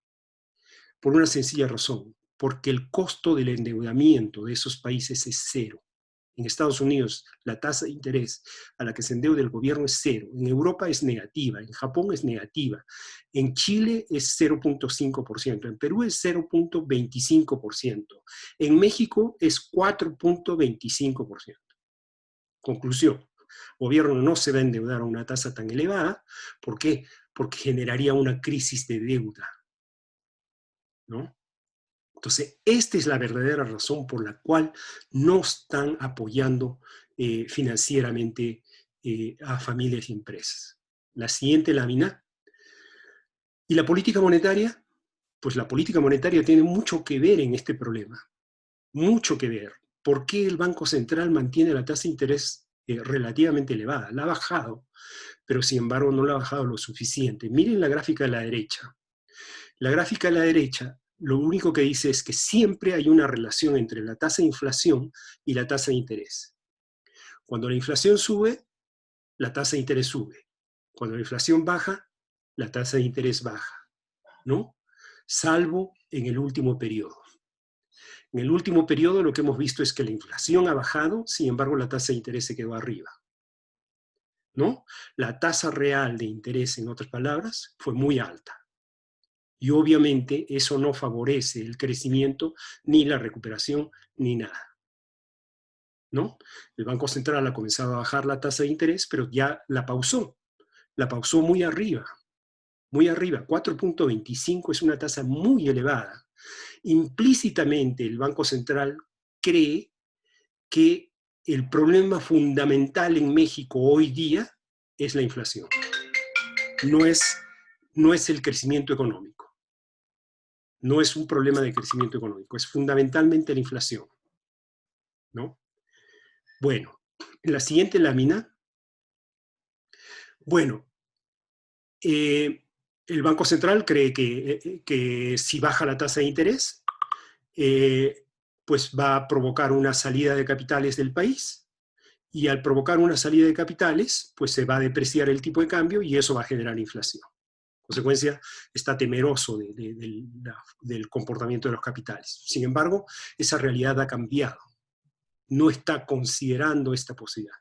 Por una sencilla razón, porque el costo del endeudamiento de esos países es cero. En Estados Unidos la tasa de interés a la que se endeuda el gobierno es cero, en Europa es negativa, en Japón es negativa, en Chile es 0.5%, en Perú es 0.25%, en México es 4.25%. Conclusión, el gobierno no se va a endeudar a una tasa tan elevada. ¿Por qué? Porque generaría una crisis de deuda, ¿no? Entonces, esta es la verdadera razón por la cual no están apoyando financieramente a familias y empresas. La siguiente lámina. ¿Y la política monetaria? Pues la política monetaria tiene mucho que ver en este problema. Mucho que ver. ¿Por qué el Banco Central mantiene la tasa de interés relativamente elevada? La ha bajado, pero sin embargo no la ha bajado lo suficiente. Miren la gráfica de la derecha. La gráfica de la derecha lo único que dice es que siempre hay una relación entre la tasa de inflación y la tasa de interés. Cuando la inflación sube, la tasa de interés sube. Cuando la inflación baja, la tasa de interés baja, ¿no? Salvo en el último periodo. En el último periodo lo que hemos visto es que la inflación ha bajado, sin embargo la tasa de interés se quedó arriba, ¿no? La tasa real de interés, en otras palabras, fue muy alta. Y obviamente eso no favorece el crecimiento, ni la recuperación, ni nada, ¿no? El Banco Central ha comenzado a bajar la tasa de interés, pero ya la pausó muy arriba, 4.25 es una tasa muy elevada. Implícitamente el Banco Central cree que el problema fundamental en México hoy día es la inflación. No es el crecimiento económico. No es un problema de crecimiento económico, es fundamentalmente la inflación, ¿no? Bueno, en la siguiente lámina, bueno, el Banco Central cree que si baja la tasa de interés, pues va a provocar una salida de capitales del país, y al provocar una salida de capitales, pues se va a depreciar el tipo de cambio y eso va a generar inflación. En consecuencia, está temeroso del comportamiento de los capitales. Sin embargo, esa realidad ha cambiado. No está considerando esta posibilidad.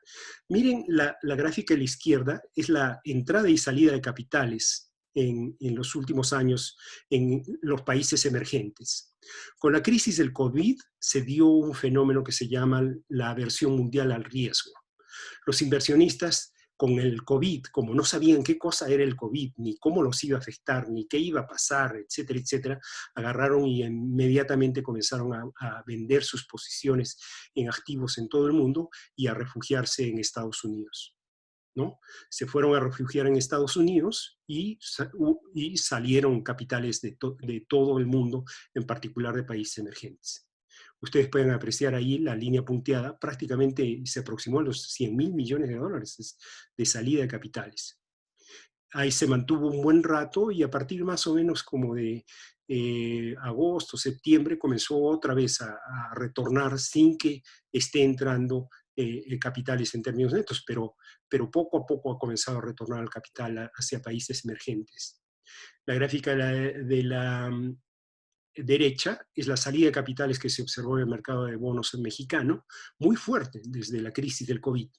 Miren, la gráfica de la izquierda es la entrada y salida de capitales en los últimos años en los países emergentes. Con la crisis del COVID se dio un fenómeno que se llama la aversión mundial al riesgo. Los inversionistas con el COVID, como no sabían qué cosa era el COVID, ni cómo los iba a afectar, ni qué iba a pasar, etcétera, etcétera, agarraron y inmediatamente comenzaron a vender sus posiciones en activos en todo el mundo y a refugiarse en Estados Unidos, ¿no? Se fueron a refugiar en Estados Unidos y salieron capitales de todo el mundo, en particular de países emergentes. Ustedes pueden apreciar ahí la línea punteada, prácticamente se aproximó a los $100.000 millones de salida de capitales. Ahí se mantuvo un buen rato y a partir más o menos como de agosto, septiembre, comenzó otra vez a retornar sin que esté entrando capitales en términos netos, pero poco a poco ha comenzado a retornar el capital hacia países emergentes. La gráfica de la derecha es la salida de capitales que se observó en el mercado de bonos mexicano, muy fuerte desde la crisis del COVID,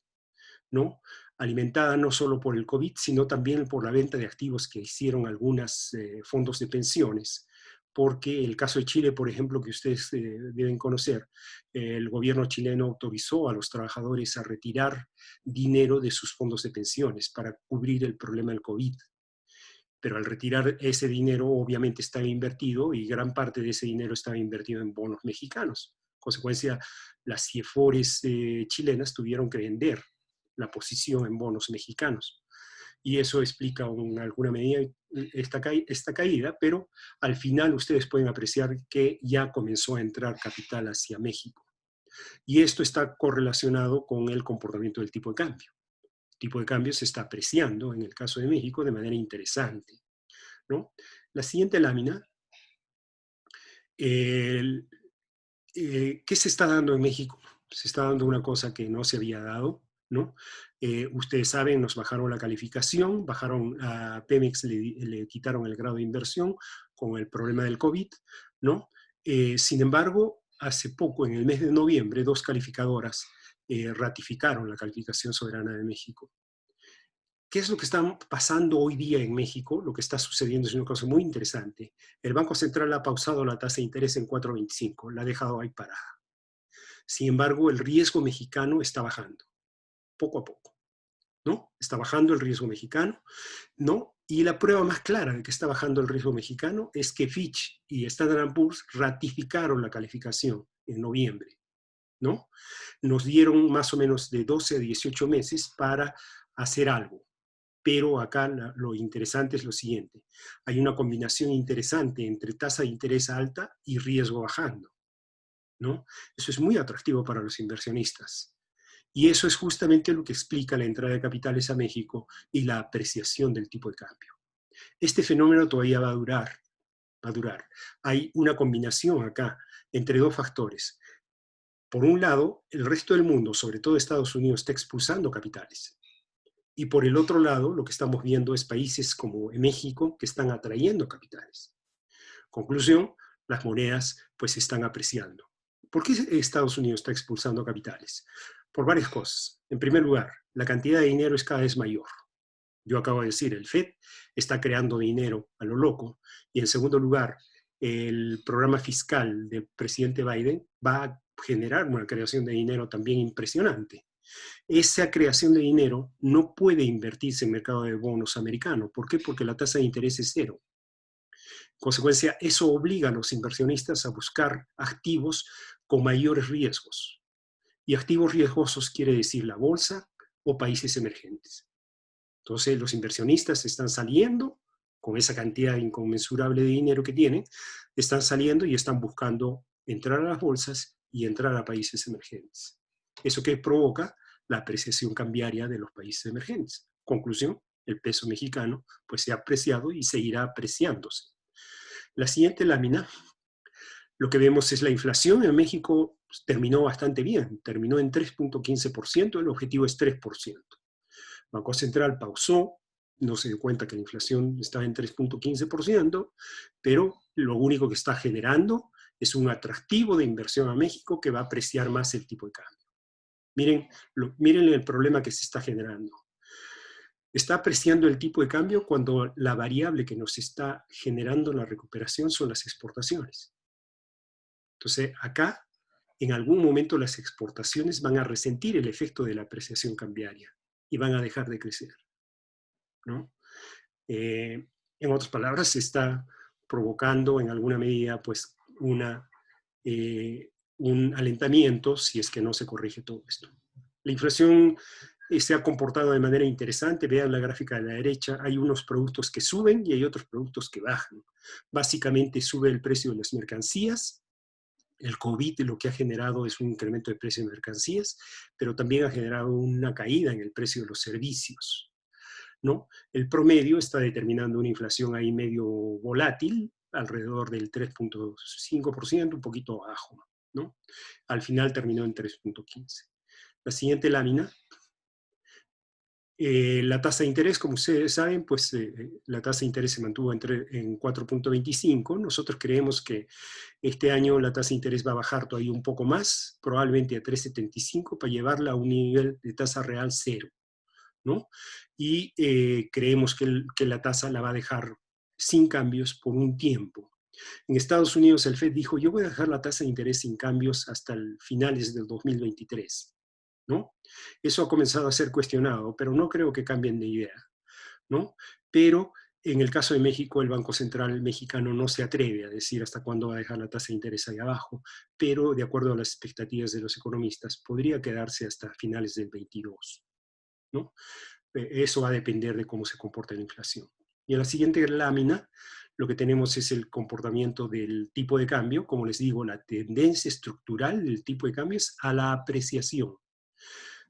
¿no? Alimentada no solo por el COVID, sino también por la venta de activos que hicieron algunos fondos de pensiones, porque el caso de Chile, por ejemplo, que ustedes deben conocer, el gobierno chileno autorizó a los trabajadores a retirar dinero de sus fondos de pensiones para cubrir el problema del COVID. Pero al retirar ese dinero obviamente estaba invertido y gran parte de ese dinero estaba invertido en bonos mexicanos. En consecuencia, las CIEFORES chilenas tuvieron que vender la posición en bonos mexicanos. Y eso explica en alguna medida esta caída, pero al final ustedes pueden apreciar que ya comenzó a entrar capital hacia México. Y esto está correlacionado con el comportamiento del tipo de cambio. El tipo de cambio se está apreciando, en el caso de México, de manera interesante, ¿no? La siguiente lámina, ¿qué se está dando en México? Se está dando una cosa que no se había dado, ¿no? Ustedes saben, nos bajaron la calificación, bajaron a Pemex, le quitaron el grado de inversión con el problema del COVID, ¿no? Sin embargo, hace poco, en el mes de noviembre, 2 calificadoras ratificaron la calificación soberana de México. ¿Qué es lo que está pasando hoy día en México? Lo que está sucediendo es una cosa muy interesante. El Banco Central ha pausado la tasa de interés en 4.25, la ha dejado ahí parada. Sin embargo, el riesgo mexicano está bajando, poco a poco, ¿no? Está bajando el riesgo mexicano, ¿no? Y la prueba más clara de que está bajando el riesgo mexicano es que Fitch y Standard & Poor's ratificaron la calificación en noviembre, ¿no? Nos dieron más o menos de 12 a 18 meses para hacer algo. Pero acá lo interesante es lo siguiente. Hay una combinación interesante entre tasa de interés alta y riesgo bajando, ¿no? Eso es muy atractivo para los inversionistas. Y eso es justamente lo que explica la entrada de capitales a México y la apreciación del tipo de cambio. Este fenómeno todavía va a durar. Hay una combinación acá entre 2 factores. Por un lado, el resto del mundo, sobre todo Estados Unidos, está expulsando capitales. Y por el otro lado, lo que estamos viendo es países como México que están atrayendo capitales. Conclusión, las monedas pues se están apreciando. ¿Por qué Estados Unidos está expulsando capitales? Por varias cosas. En primer lugar, la cantidad de dinero es cada vez mayor, Yo acabo de decir, el FED está creando dinero a lo loco. Y en segundo lugar, el programa fiscal del presidente Biden va a generar una creación de dinero también impresionante. Esa creación de dinero no puede invertirse en el mercado de bonos americano. ¿Por qué? Porque la tasa de interés es cero. En consecuencia, eso obliga a los inversionistas a buscar activos con mayores riesgos. Y activos riesgosos quiere decir la bolsa o países emergentes. Entonces, los inversionistas están saliendo con esa cantidad inconmensurable de dinero que tienen, están saliendo y están buscando entrar a las bolsas y entrar a países emergentes. ¿Eso qué provoca? La apreciación cambiaria de los países emergentes. Conclusión, el peso mexicano pues se ha apreciado y seguirá apreciándose. La siguiente lámina, lo que vemos es la inflación en México terminó bastante bien, terminó en 3.15%, el objetivo es 3%. Banco Central pausó, no se dio cuenta que la inflación estaba en 3.15%, pero lo único que está generando es un atractivo de inversión a México que va a apreciar más el tipo de cambio. Miren el problema que se está generando. Está apreciando el tipo de cambio cuando la variable que nos está generando la recuperación son las exportaciones. Entonces, acá, en algún momento las exportaciones van a resentir el efecto de la apreciación cambiaria y van a dejar de crecer, ¿no? En otras palabras, se está provocando en alguna medida pues, un alentamiento si es que no se corrige todo esto. La inflación se ha comportado de manera interesante. Vean la gráfica de la derecha, hay unos productos que suben y hay otros productos que bajan. Básicamente sube el precio de las mercancías. El COVID lo que ha generado es un incremento de precio de mercancías, pero también ha generado una caída en el precio de los servicios, ¿no? El promedio está determinando una inflación ahí medio volátil, alrededor del 3.5%, un poquito abajo, ¿no? Al final terminó en 3.15. La siguiente lámina. La tasa de interés, como ustedes saben, pues la tasa de interés se mantuvo en 4.25. Nosotros creemos que este año la tasa de interés va a bajar todavía un poco más, probablemente a 3.75, para llevarla a un nivel de tasa real cero, ¿no? Y creemos que la tasa la va a dejar sin cambios por un tiempo. En Estados Unidos el FED dijo, yo voy a dejar la tasa de interés sin cambios hasta finales del 2023. ¿No? Eso ha comenzado a ser cuestionado, pero no creo que cambien de idea, ¿no? Pero en el caso de México, el Banco Central mexicano no se atreve a decir hasta cuándo va a dejar la tasa de interés ahí abajo, pero de acuerdo a las expectativas de los economistas, podría quedarse hasta finales del 22, ¿no? Eso va a depender de cómo se comporta la inflación. Y en la siguiente lámina, lo que tenemos es el comportamiento del tipo de cambio. Como les digo, la tendencia estructural del tipo de cambio es a la apreciación,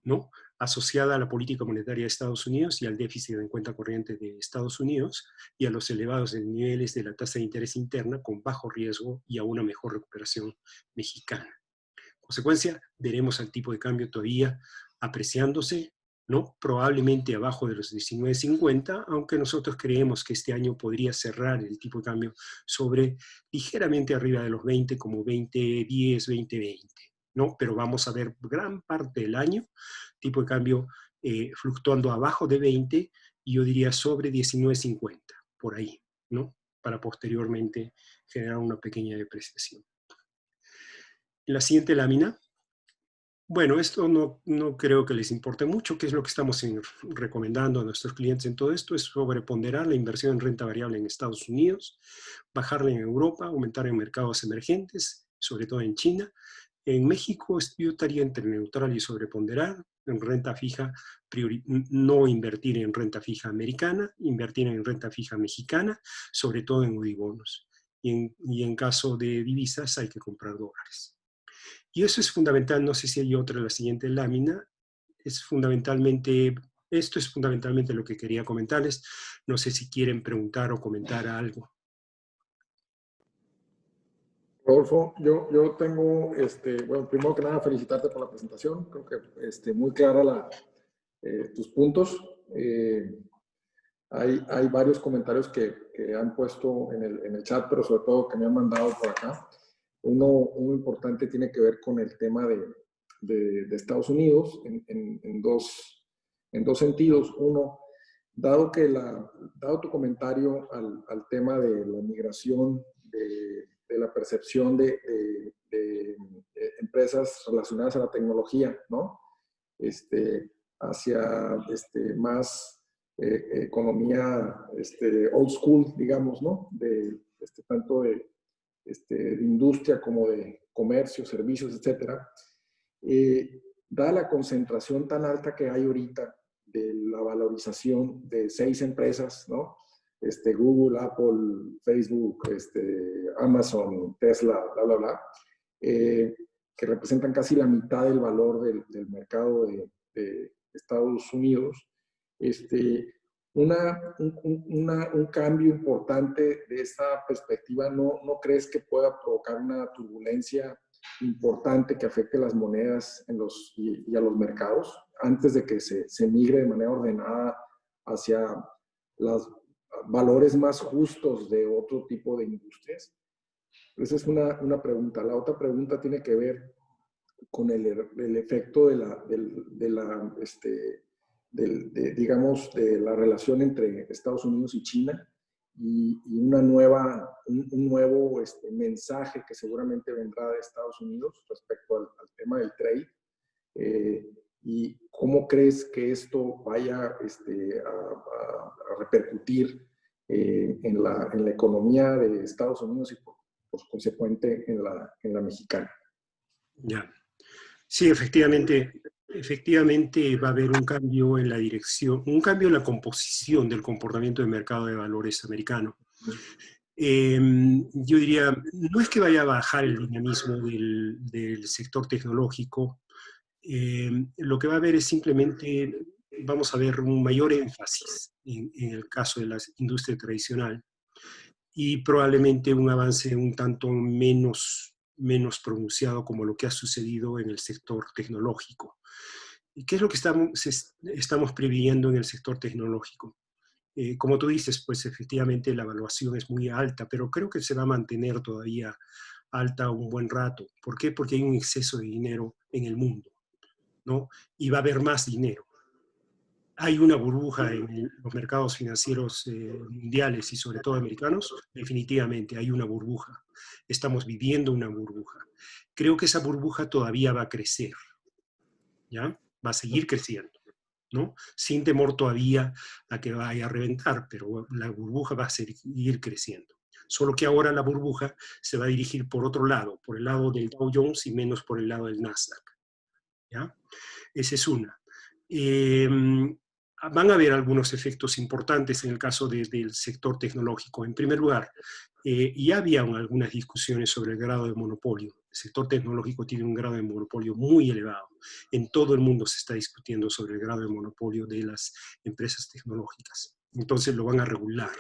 ¿no? Asociada a la política monetaria de Estados Unidos y al déficit en cuenta corriente de Estados Unidos y a los elevados niveles de la tasa de interés interna con bajo riesgo y a una mejor recuperación mexicana. En consecuencia, veremos al tipo de cambio todavía apreciándose, ¿no? Probablemente abajo de los 19.50, aunque nosotros creemos que este año podría cerrar el tipo de cambio sobre ligeramente arriba de los 20, como 20.10, 20.20. ¿No? Pero vamos a ver gran parte del año tipo de cambio fluctuando abajo de 20 y yo diría sobre 19.50, por ahí, ¿no? Para posteriormente generar una pequeña depreciación. En la siguiente lámina, bueno, esto no creo que les importe mucho. ¿Qué es lo que estamos recomendando a nuestros clientes en todo esto? Es sobreponderar la inversión en renta variable en Estados Unidos, bajarla en Europa, aumentar en mercados emergentes, sobre todo en China. En México yo estaría entre neutral y sobreponderar. En renta fija, no invertir en renta fija americana, invertir en renta fija mexicana, sobre todo en UDI-bonos. Y en caso de divisas hay que comprar dólares. Y eso es fundamental, no sé si hay otra en la siguiente lámina, esto es fundamentalmente lo que quería comentarles. No sé si quieren preguntar o comentar algo. Rodolfo, yo tengo, bueno, primero que nada felicitarte por la presentación, creo que muy clara tus puntos. Hay varios comentarios que han puesto en el chat, pero sobre todo que me han mandado por acá. Uno importante tiene que ver con el tema de Estados Unidos en dos sentidos. Uno, dado tu comentario al tema de la migración, de la percepción de empresas relacionadas a la tecnología, ¿no? Hacia más economía old school, digamos, ¿no? Tanto de industria como de comercio, servicios, etcétera. Dada la concentración tan alta que hay ahorita de la valorización de 6 empresas, ¿no? Google, Apple, Facebook, Amazon, Tesla, bla, bla, bla, que representan casi la mitad del valor del mercado de Estados Unidos. Un cambio importante de esta perspectiva, ¿no crees que pueda provocar una turbulencia importante que afecte las monedas y a los mercados antes de que se migre de manera ordenada hacia los valores más justos de otro tipo de industrias? Esa es una pregunta. La otra pregunta tiene que ver con el efecto digamos, de la relación entre Estados Unidos y China y un nuevo mensaje que seguramente vendrá de Estados Unidos respecto al tema del trade. ¿Y cómo crees que esto vaya a repercutir en la economía de Estados Unidos y por consecuente en la mexicana? Ya. Sí, efectivamente va a haber un cambio en la dirección, un cambio en la composición del comportamiento del mercado de valores americano. Yo diría, no es que vaya a bajar el dinamismo del sector tecnológico, lo que va a haber es simplemente, vamos a ver un mayor énfasis en el caso de la industria tradicional y probablemente un avance un tanto menos pronunciado como lo que ha sucedido en el sector tecnológico. ¿Y qué es lo que estamos previendo en el sector tecnológico? Como tú dices, pues efectivamente la evaluación es muy alta, pero creo que se va a mantener todavía alta un buen rato. ¿Por qué? Porque hay un exceso de dinero en el mundo, ¿no? Y va a haber más dinero. ¿Hay una burbuja en los mercados financieros mundiales y sobre todo americanos? Definitivamente hay una burbuja. Estamos viviendo una burbuja. Creo que esa burbuja todavía va a crecer, ¿ya? Va a seguir creciendo, ¿no? Sin temor todavía a que vaya a reventar, pero la burbuja va a seguir creciendo. Solo que ahora la burbuja se va a dirigir por otro lado, por el lado del Dow Jones y menos por el lado del Nasdaq, ¿ya? Esa es una. Van a haber algunos efectos importantes en el caso del sector tecnológico. En primer lugar, ya había algunas discusiones sobre el grado de monopolio. El sector tecnológico tiene un grado de monopolio muy elevado. En todo el mundo se está discutiendo sobre el grado de monopolio de las empresas tecnológicas. Entonces lo van a regular.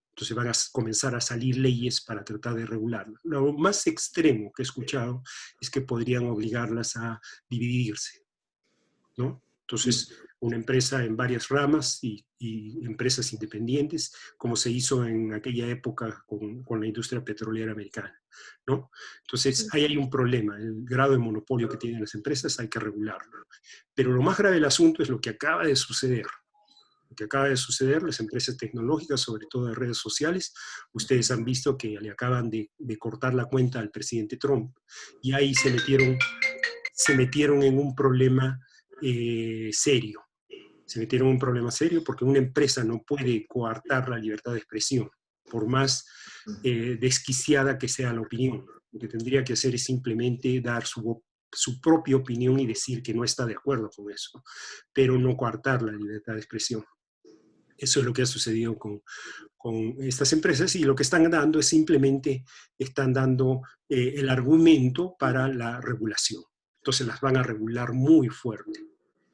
Entonces van a comenzar a salir leyes para tratar de regularlo. Lo más extremo que he escuchado es que podrían obligarlas a dividirse, ¿no? Entonces, una empresa en varias ramas y empresas independientes, como se hizo en aquella época con la industria petrolera americana, ¿no? Entonces, ahí hay un problema. El grado de monopolio que tienen las empresas hay que regularlo. Pero lo más grave del asunto es lo que acaba de suceder. Lo que acaba de suceder, las empresas tecnológicas, sobre todo de redes sociales, ustedes han visto que le acaban de cortar la cuenta al presidente Trump. Y ahí se metieron en un problema serio. Se metieron en un problema serio porque una empresa no puede coartar la libertad de expresión, por más desquiciada que sea la opinión. Lo que tendría que hacer es simplemente dar su propia opinión y decir que no está de acuerdo con eso, pero no coartar la libertad de expresión. Eso es lo que ha sucedido con estas empresas y lo que están dando es simplemente están dando el argumento para la regulación. Entonces las van a regular muy fuerte.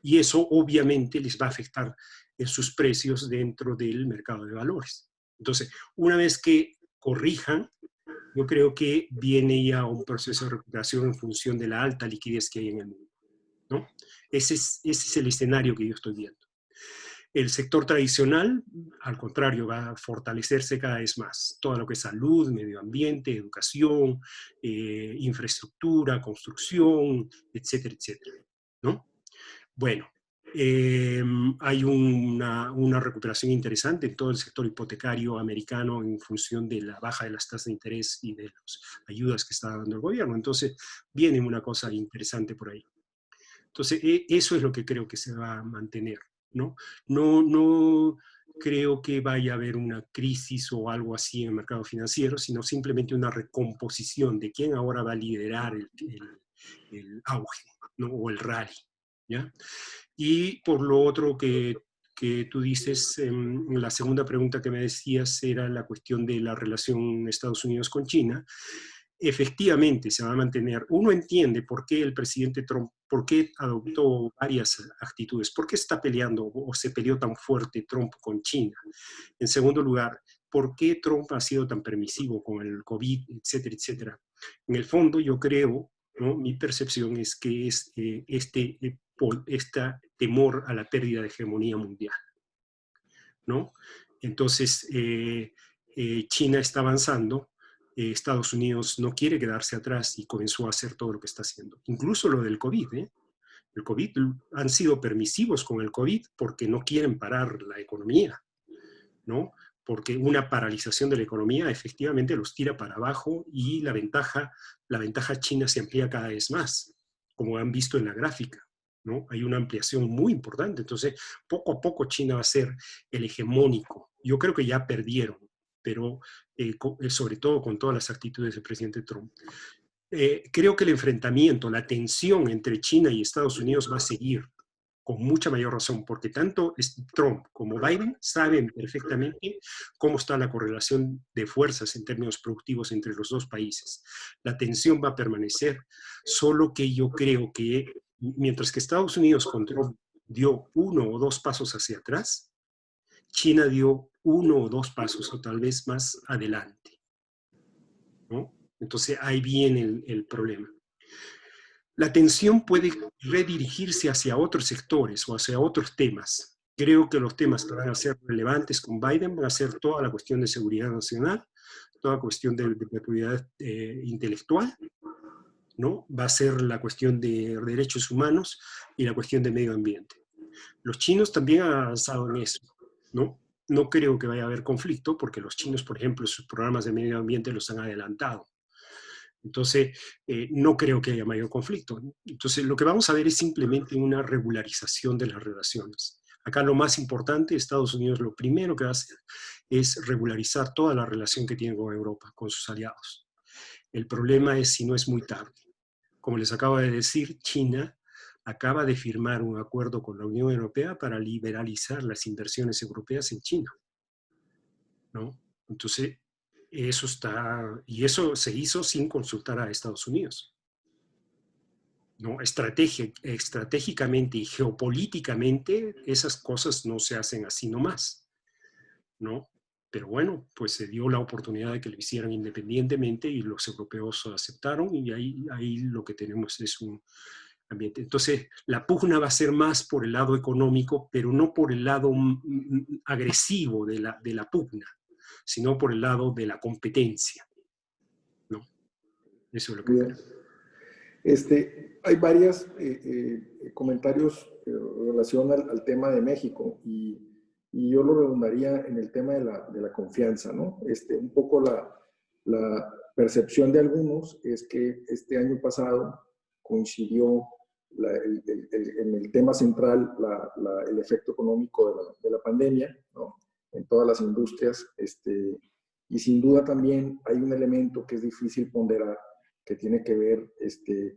Y eso obviamente les va a afectar en sus precios dentro del mercado de valores. Entonces, una vez que corrijan, yo creo que viene ya un proceso de recuperación en función de la alta liquidez que hay en el mundo, ¿no? Ese es el escenario que yo estoy viendo. El sector tradicional, al contrario, va a fortalecerse cada vez más. Todo lo que es salud, medio ambiente, educación, infraestructura, construcción, etcétera, etcétera, ¿no? Bueno, Hay una recuperación interesante en todo el sector hipotecario americano en función de la baja de las tasas de interés y de las ayudas que está dando el gobierno. Entonces, viene una cosa interesante por ahí. Entonces, eso es lo que creo que se va a mantener, ¿no? No creo que vaya a haber una crisis o algo así en el mercado financiero, sino simplemente una recomposición de quién ahora va a liderar el auge, ¿no? O el rally, ¿ya? Y por lo otro que tú dices, la segunda pregunta que me decías era la cuestión de la relación Estados Unidos con China. Efectivamente se va a mantener. Uno entiende por qué el presidente Trump, por qué adoptó varias actitudes, por qué está peleando o se peleó tan fuerte Trump con China. En segundo lugar, por qué Trump ha sido tan permisivo con el COVID, etcétera, etcétera. En el fondo yo creo, ¿no? Mi percepción es que es este temor a la pérdida de hegemonía mundial, ¿no? Entonces, China está avanzando, Estados Unidos no quiere quedarse atrás y comenzó a hacer todo lo que está haciendo. Incluso lo del COVID, El COVID, han sido permisivos con el COVID porque no quieren parar la economía, ¿no? Porque una paralización de la economía efectivamente los tira para abajo y la ventaja china se amplía cada vez más, como han visto en la gráfica, ¿no? Hay una ampliación muy importante. Entonces, poco a poco China va a ser el hegemónico. Yo creo que ya perdieron, pero sobre todo con todas las actitudes del presidente Trump. Creo que el enfrentamiento, la tensión entre China y Estados Unidos va a seguir con mucha mayor razón, porque tanto Trump como Biden saben perfectamente cómo está la correlación de fuerzas en términos productivos entre los dos países. La tensión va a permanecer, solo que yo creo que mientras que Estados Unidos con Trump dio 1 o 2 pasos hacia atrás, China dio 1 o 2 pasos, o tal vez más adelante, ¿no? Entonces ahí viene el problema. La atención puede redirigirse hacia otros sectores o hacia otros temas. Creo que los temas que van a ser relevantes con Biden van a ser toda la cuestión de seguridad nacional, toda cuestión de propiedad intelectual, ¿no? Va a ser la cuestión de derechos humanos y la cuestión de medio ambiente. Los chinos también han avanzado en eso, ¿no? No creo que vaya a haber conflicto porque los chinos, por ejemplo, sus programas de medio ambiente los han adelantado. Entonces, no creo que haya mayor conflicto. Entonces, lo que vamos a ver es simplemente una regularización de las relaciones. Acá lo más importante, Estados Unidos lo primero que va a hacer es regularizar toda la relación que tiene con Europa, con sus aliados. El problema es si no es muy tarde. Como les acabo de decir, China acaba de firmar un acuerdo con la Unión Europea para liberalizar las inversiones europeas en China, ¿no? Entonces, eso se hizo sin consultar a Estados Unidos, ¿no? Estratégicamente y geopolíticamente, esas cosas no se hacen así nomás, ¿no? Pero bueno, pues se dio la oportunidad de que lo hicieran independientemente y los europeos aceptaron y ahí lo que tenemos es un ambiente. Entonces, la pugna va a ser más por el lado económico, pero no por el lado agresivo de la pugna, sino por el lado de la competencia, ¿no? Eso es lo que Bien. creo. Hay varios comentarios en relación al tema de México y yo lo redundaría en el tema de la confianza, ¿no? Un poco la percepción de algunos es que este año pasado coincidió en el tema central el efecto económico de la pandemia, ¿no? En todas las industrias, y sin duda también hay un elemento que es difícil ponderar, que tiene que ver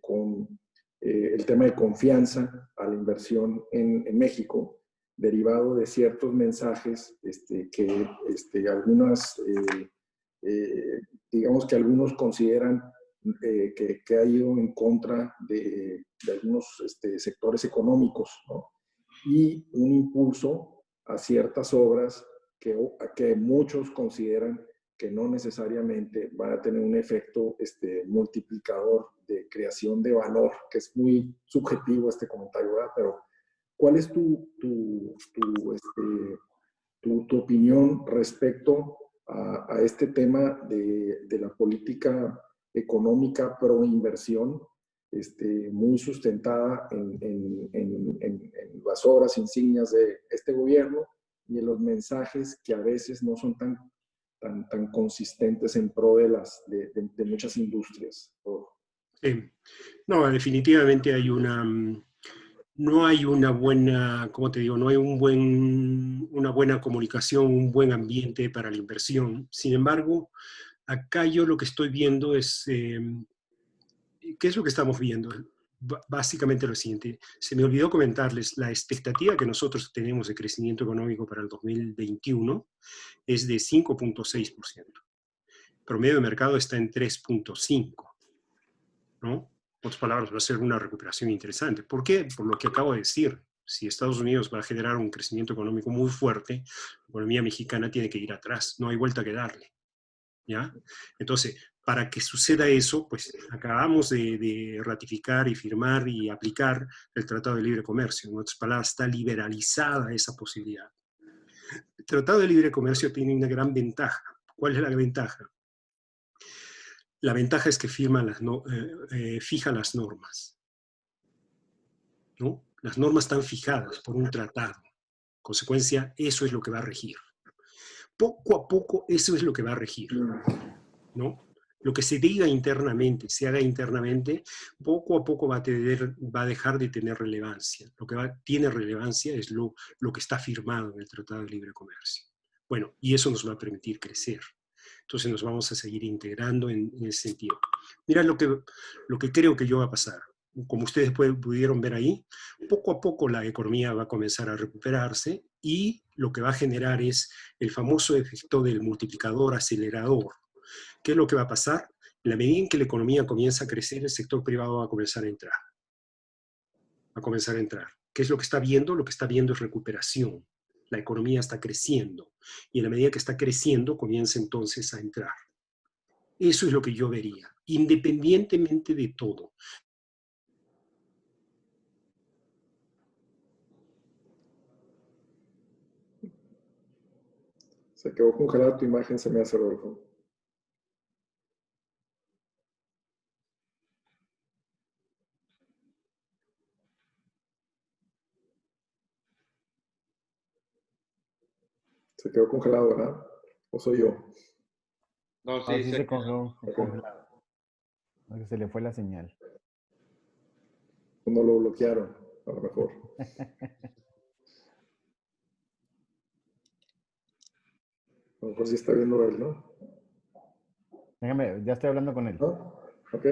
con el tema de confianza a la inversión en México, derivado de ciertos mensajes que digamos que algunos consideran que ha ido en contra de algunos sectores económicos, ¿no? Y un impulso a ciertas obras que muchos consideran que no necesariamente van a tener un efecto multiplicador de creación de valor, que es muy subjetivo este comentario, ¿verdad? Pero, ¿cuál es tu opinión respecto a este tema de la política económica pro inversión muy sustentada en las obras insignias de este gobierno y en los mensajes que a veces no son tan consistentes en pro de muchas industrias. No, definitivamente no hay una buena, ¿cómo te digo? No hay una buena comunicación, un buen ambiente para la inversión. Sin embargo, acá yo lo que estoy viendo es, ¿qué es lo que estamos viendo? Básicamente lo siguiente, se me olvidó comentarles, la expectativa que nosotros tenemos de crecimiento económico para el 2021 es de 5.6%. El promedio de mercado está en 3.5%, ¿no? En otras palabras, va a ser una recuperación interesante. ¿Por qué? Por lo que acabo de decir. Si Estados Unidos va a generar un crecimiento económico muy fuerte, la economía mexicana tiene que ir atrás, no hay vuelta que darle, ¿ya? Entonces, para que suceda eso, pues acabamos de ratificar y firmar y aplicar el Tratado de Libre Comercio. En otras palabras, está liberalizada esa posibilidad. El Tratado de Libre Comercio tiene una gran ventaja. ¿Cuál es la ventaja? La ventaja es que fija las normas, ¿no? Las normas están fijadas por un tratado. En consecuencia, eso es lo que va a regir. Poco a poco, eso es lo que va a regir, ¿no? Lo que se diga internamente, se haga internamente, poco a poco va a dejar de tener relevancia. Lo que tiene relevancia es lo que está firmado en el Tratado de Libre Comercio. Bueno, y eso nos va a permitir crecer. Entonces nos vamos a seguir integrando en ese sentido. Mira lo que creo que yo va a pasar. Como ustedes pudieron ver ahí, poco a poco la economía va a comenzar a recuperarse y lo que va a generar es el famoso efecto del multiplicador acelerador. ¿Qué es lo que va a pasar? En la medida en que la economía comienza a crecer, el sector privado va a comenzar a entrar. Va a comenzar a entrar. ¿Qué es lo que está viendo? Lo que está viendo es recuperación. La economía está creciendo. Y en la medida que está creciendo, comienza entonces a entrar. Eso es lo que yo vería, independientemente de todo. Se quedó congelada tu imagen, se me hace, Rodolfo. Se quedó congelado, ¿verdad? ¿O soy yo? No, sí, sí se congeló. Se le fue la señal. O no lo bloquearon, a lo mejor. A lo mejor sí está viendo él, ¿no? Déjame, ya estoy hablando con él. ¿Ah? Ok.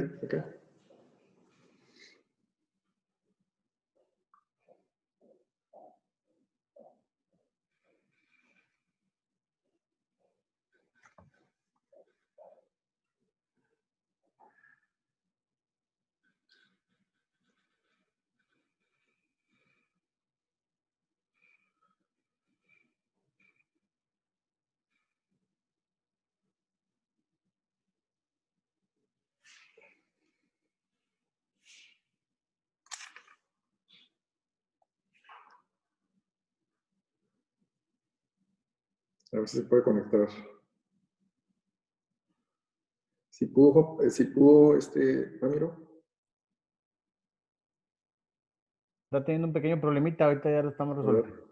A ver si se puede conectar. Si pudo, Ramiro. Está teniendo un pequeño problemita, ahorita ya lo estamos resolviendo.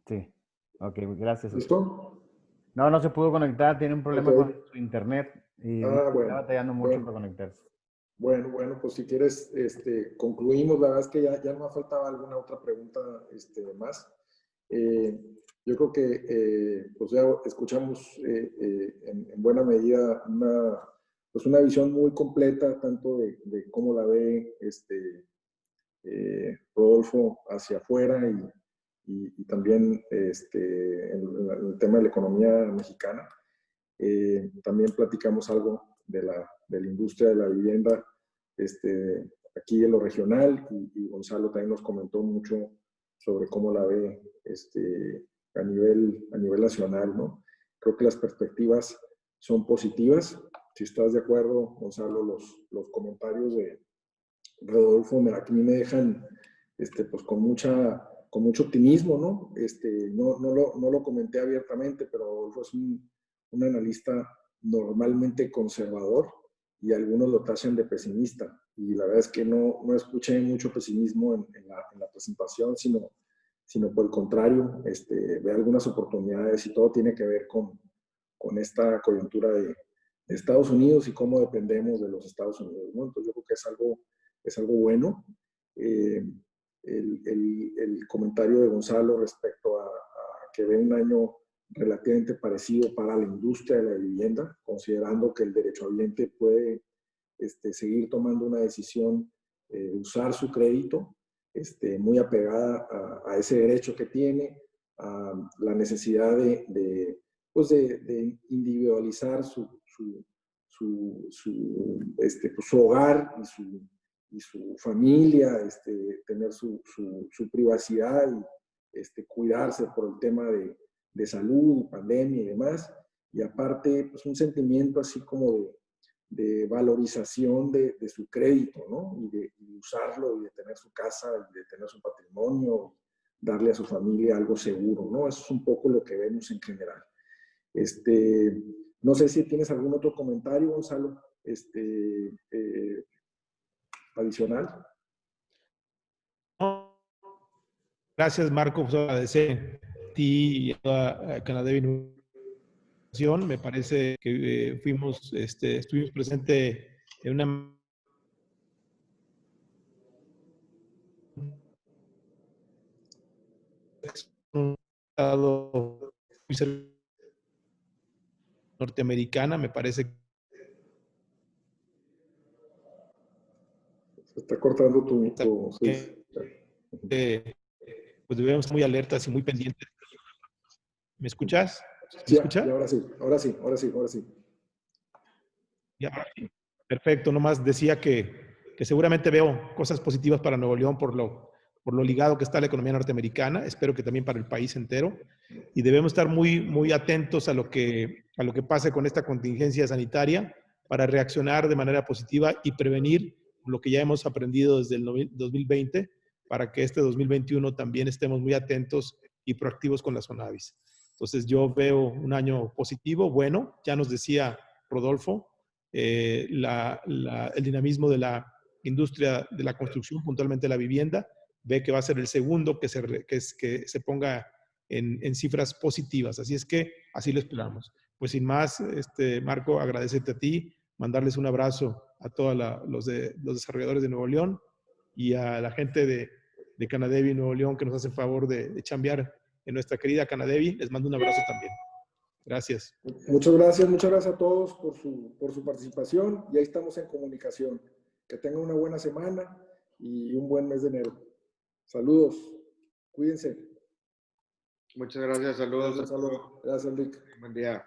Sí. Ok, gracias. ¿Listo? No se pudo conectar, tiene un problema con su internet y Bueno. está batallando mucho para conectarse. Bueno, pues si quieres, concluimos. La verdad es que ya no me faltaba alguna otra pregunta más. Yo creo que pues ya escuchamos en buena medida una visión muy completa, tanto de cómo la ve Rodolfo hacia afuera y también el tema de la economía mexicana. También platicamos algo de la industria de la vivienda aquí en lo regional y Gonzalo también nos comentó mucho sobre cómo la ve a nivel nacional, ¿no? Creo que las perspectivas son positivas. Si estás de acuerdo, Gonzalo, los comentarios de Rodolfo aquí me dejan pues con mucho optimismo, ¿no? No lo comenté abiertamente, pero Rodolfo es un analista normalmente conservador y algunos lo tachan de pesimista. Y la verdad es que no escuché mucho pesimismo en la presentación, sino por el contrario, ve algunas oportunidades y todo tiene que ver con esta coyuntura de Estados Unidos y cómo dependemos de los Estados Unidos, ¿no? Entonces yo creo que es algo bueno. El comentario de Gonzalo respecto a que ve un año relativamente parecido para la industria de la vivienda, considerando que el derechohabiente puede seguir tomando una decisión de usar su crédito, muy apegada a ese derecho que tiene, a la necesidad de individualizar su hogar y su familia, tener su privacidad y cuidarse por el tema de salud, pandemia y demás. Y aparte, pues un sentimiento así como de valorización de su crédito, ¿no? Y de usarlo y de tener su casa y de tener su patrimonio, darle a su familia algo seguro, ¿no? Eso es un poco lo que vemos en general. No sé si tienes algún otro comentario, Gonzalo, adicional. Gracias, Marco, por agradecer a ti y a toda Canadevi. Me parece que estuvimos presentes en una estado norteamericana, me parece Se está cortando tu pues debemos estar muy alertas y muy pendientes. ¿Me escuchas? ¿Me sí, escucha? ahora sí. Ya, perfecto, nomás decía que seguramente veo cosas positivas para Nuevo León por lo ligado que está la economía norteamericana, espero que también para el país entero, y debemos estar muy atentos a lo que pase con esta contingencia sanitaria para reaccionar de manera positiva y prevenir lo que ya hemos aprendido desde el 2020, para que este 2021 también estemos muy atentos y proactivos con las Fonavis. Entonces yo veo un año positivo, bueno, ya nos decía Rodolfo, el dinamismo de la industria de la construcción, puntualmente la vivienda, ve que va a ser el segundo que se ponga en cifras positivas. Así es que así lo esperamos. Pues sin más, Marco, agradecerte a ti, mandarles un abrazo a todos los desarrolladores de Nuevo León y a la gente de Canadevi Nuevo León que nos hace el favor de chambear en nuestra querida Canadevi. Les mando un abrazo también. Gracias. Muchas gracias a todos por su participación y ahí estamos en comunicación. Que tengan una buena semana y un buen mes de enero. Saludos, cuídense. Muchas gracias, saludos. Gracias, Enrique. Buen día.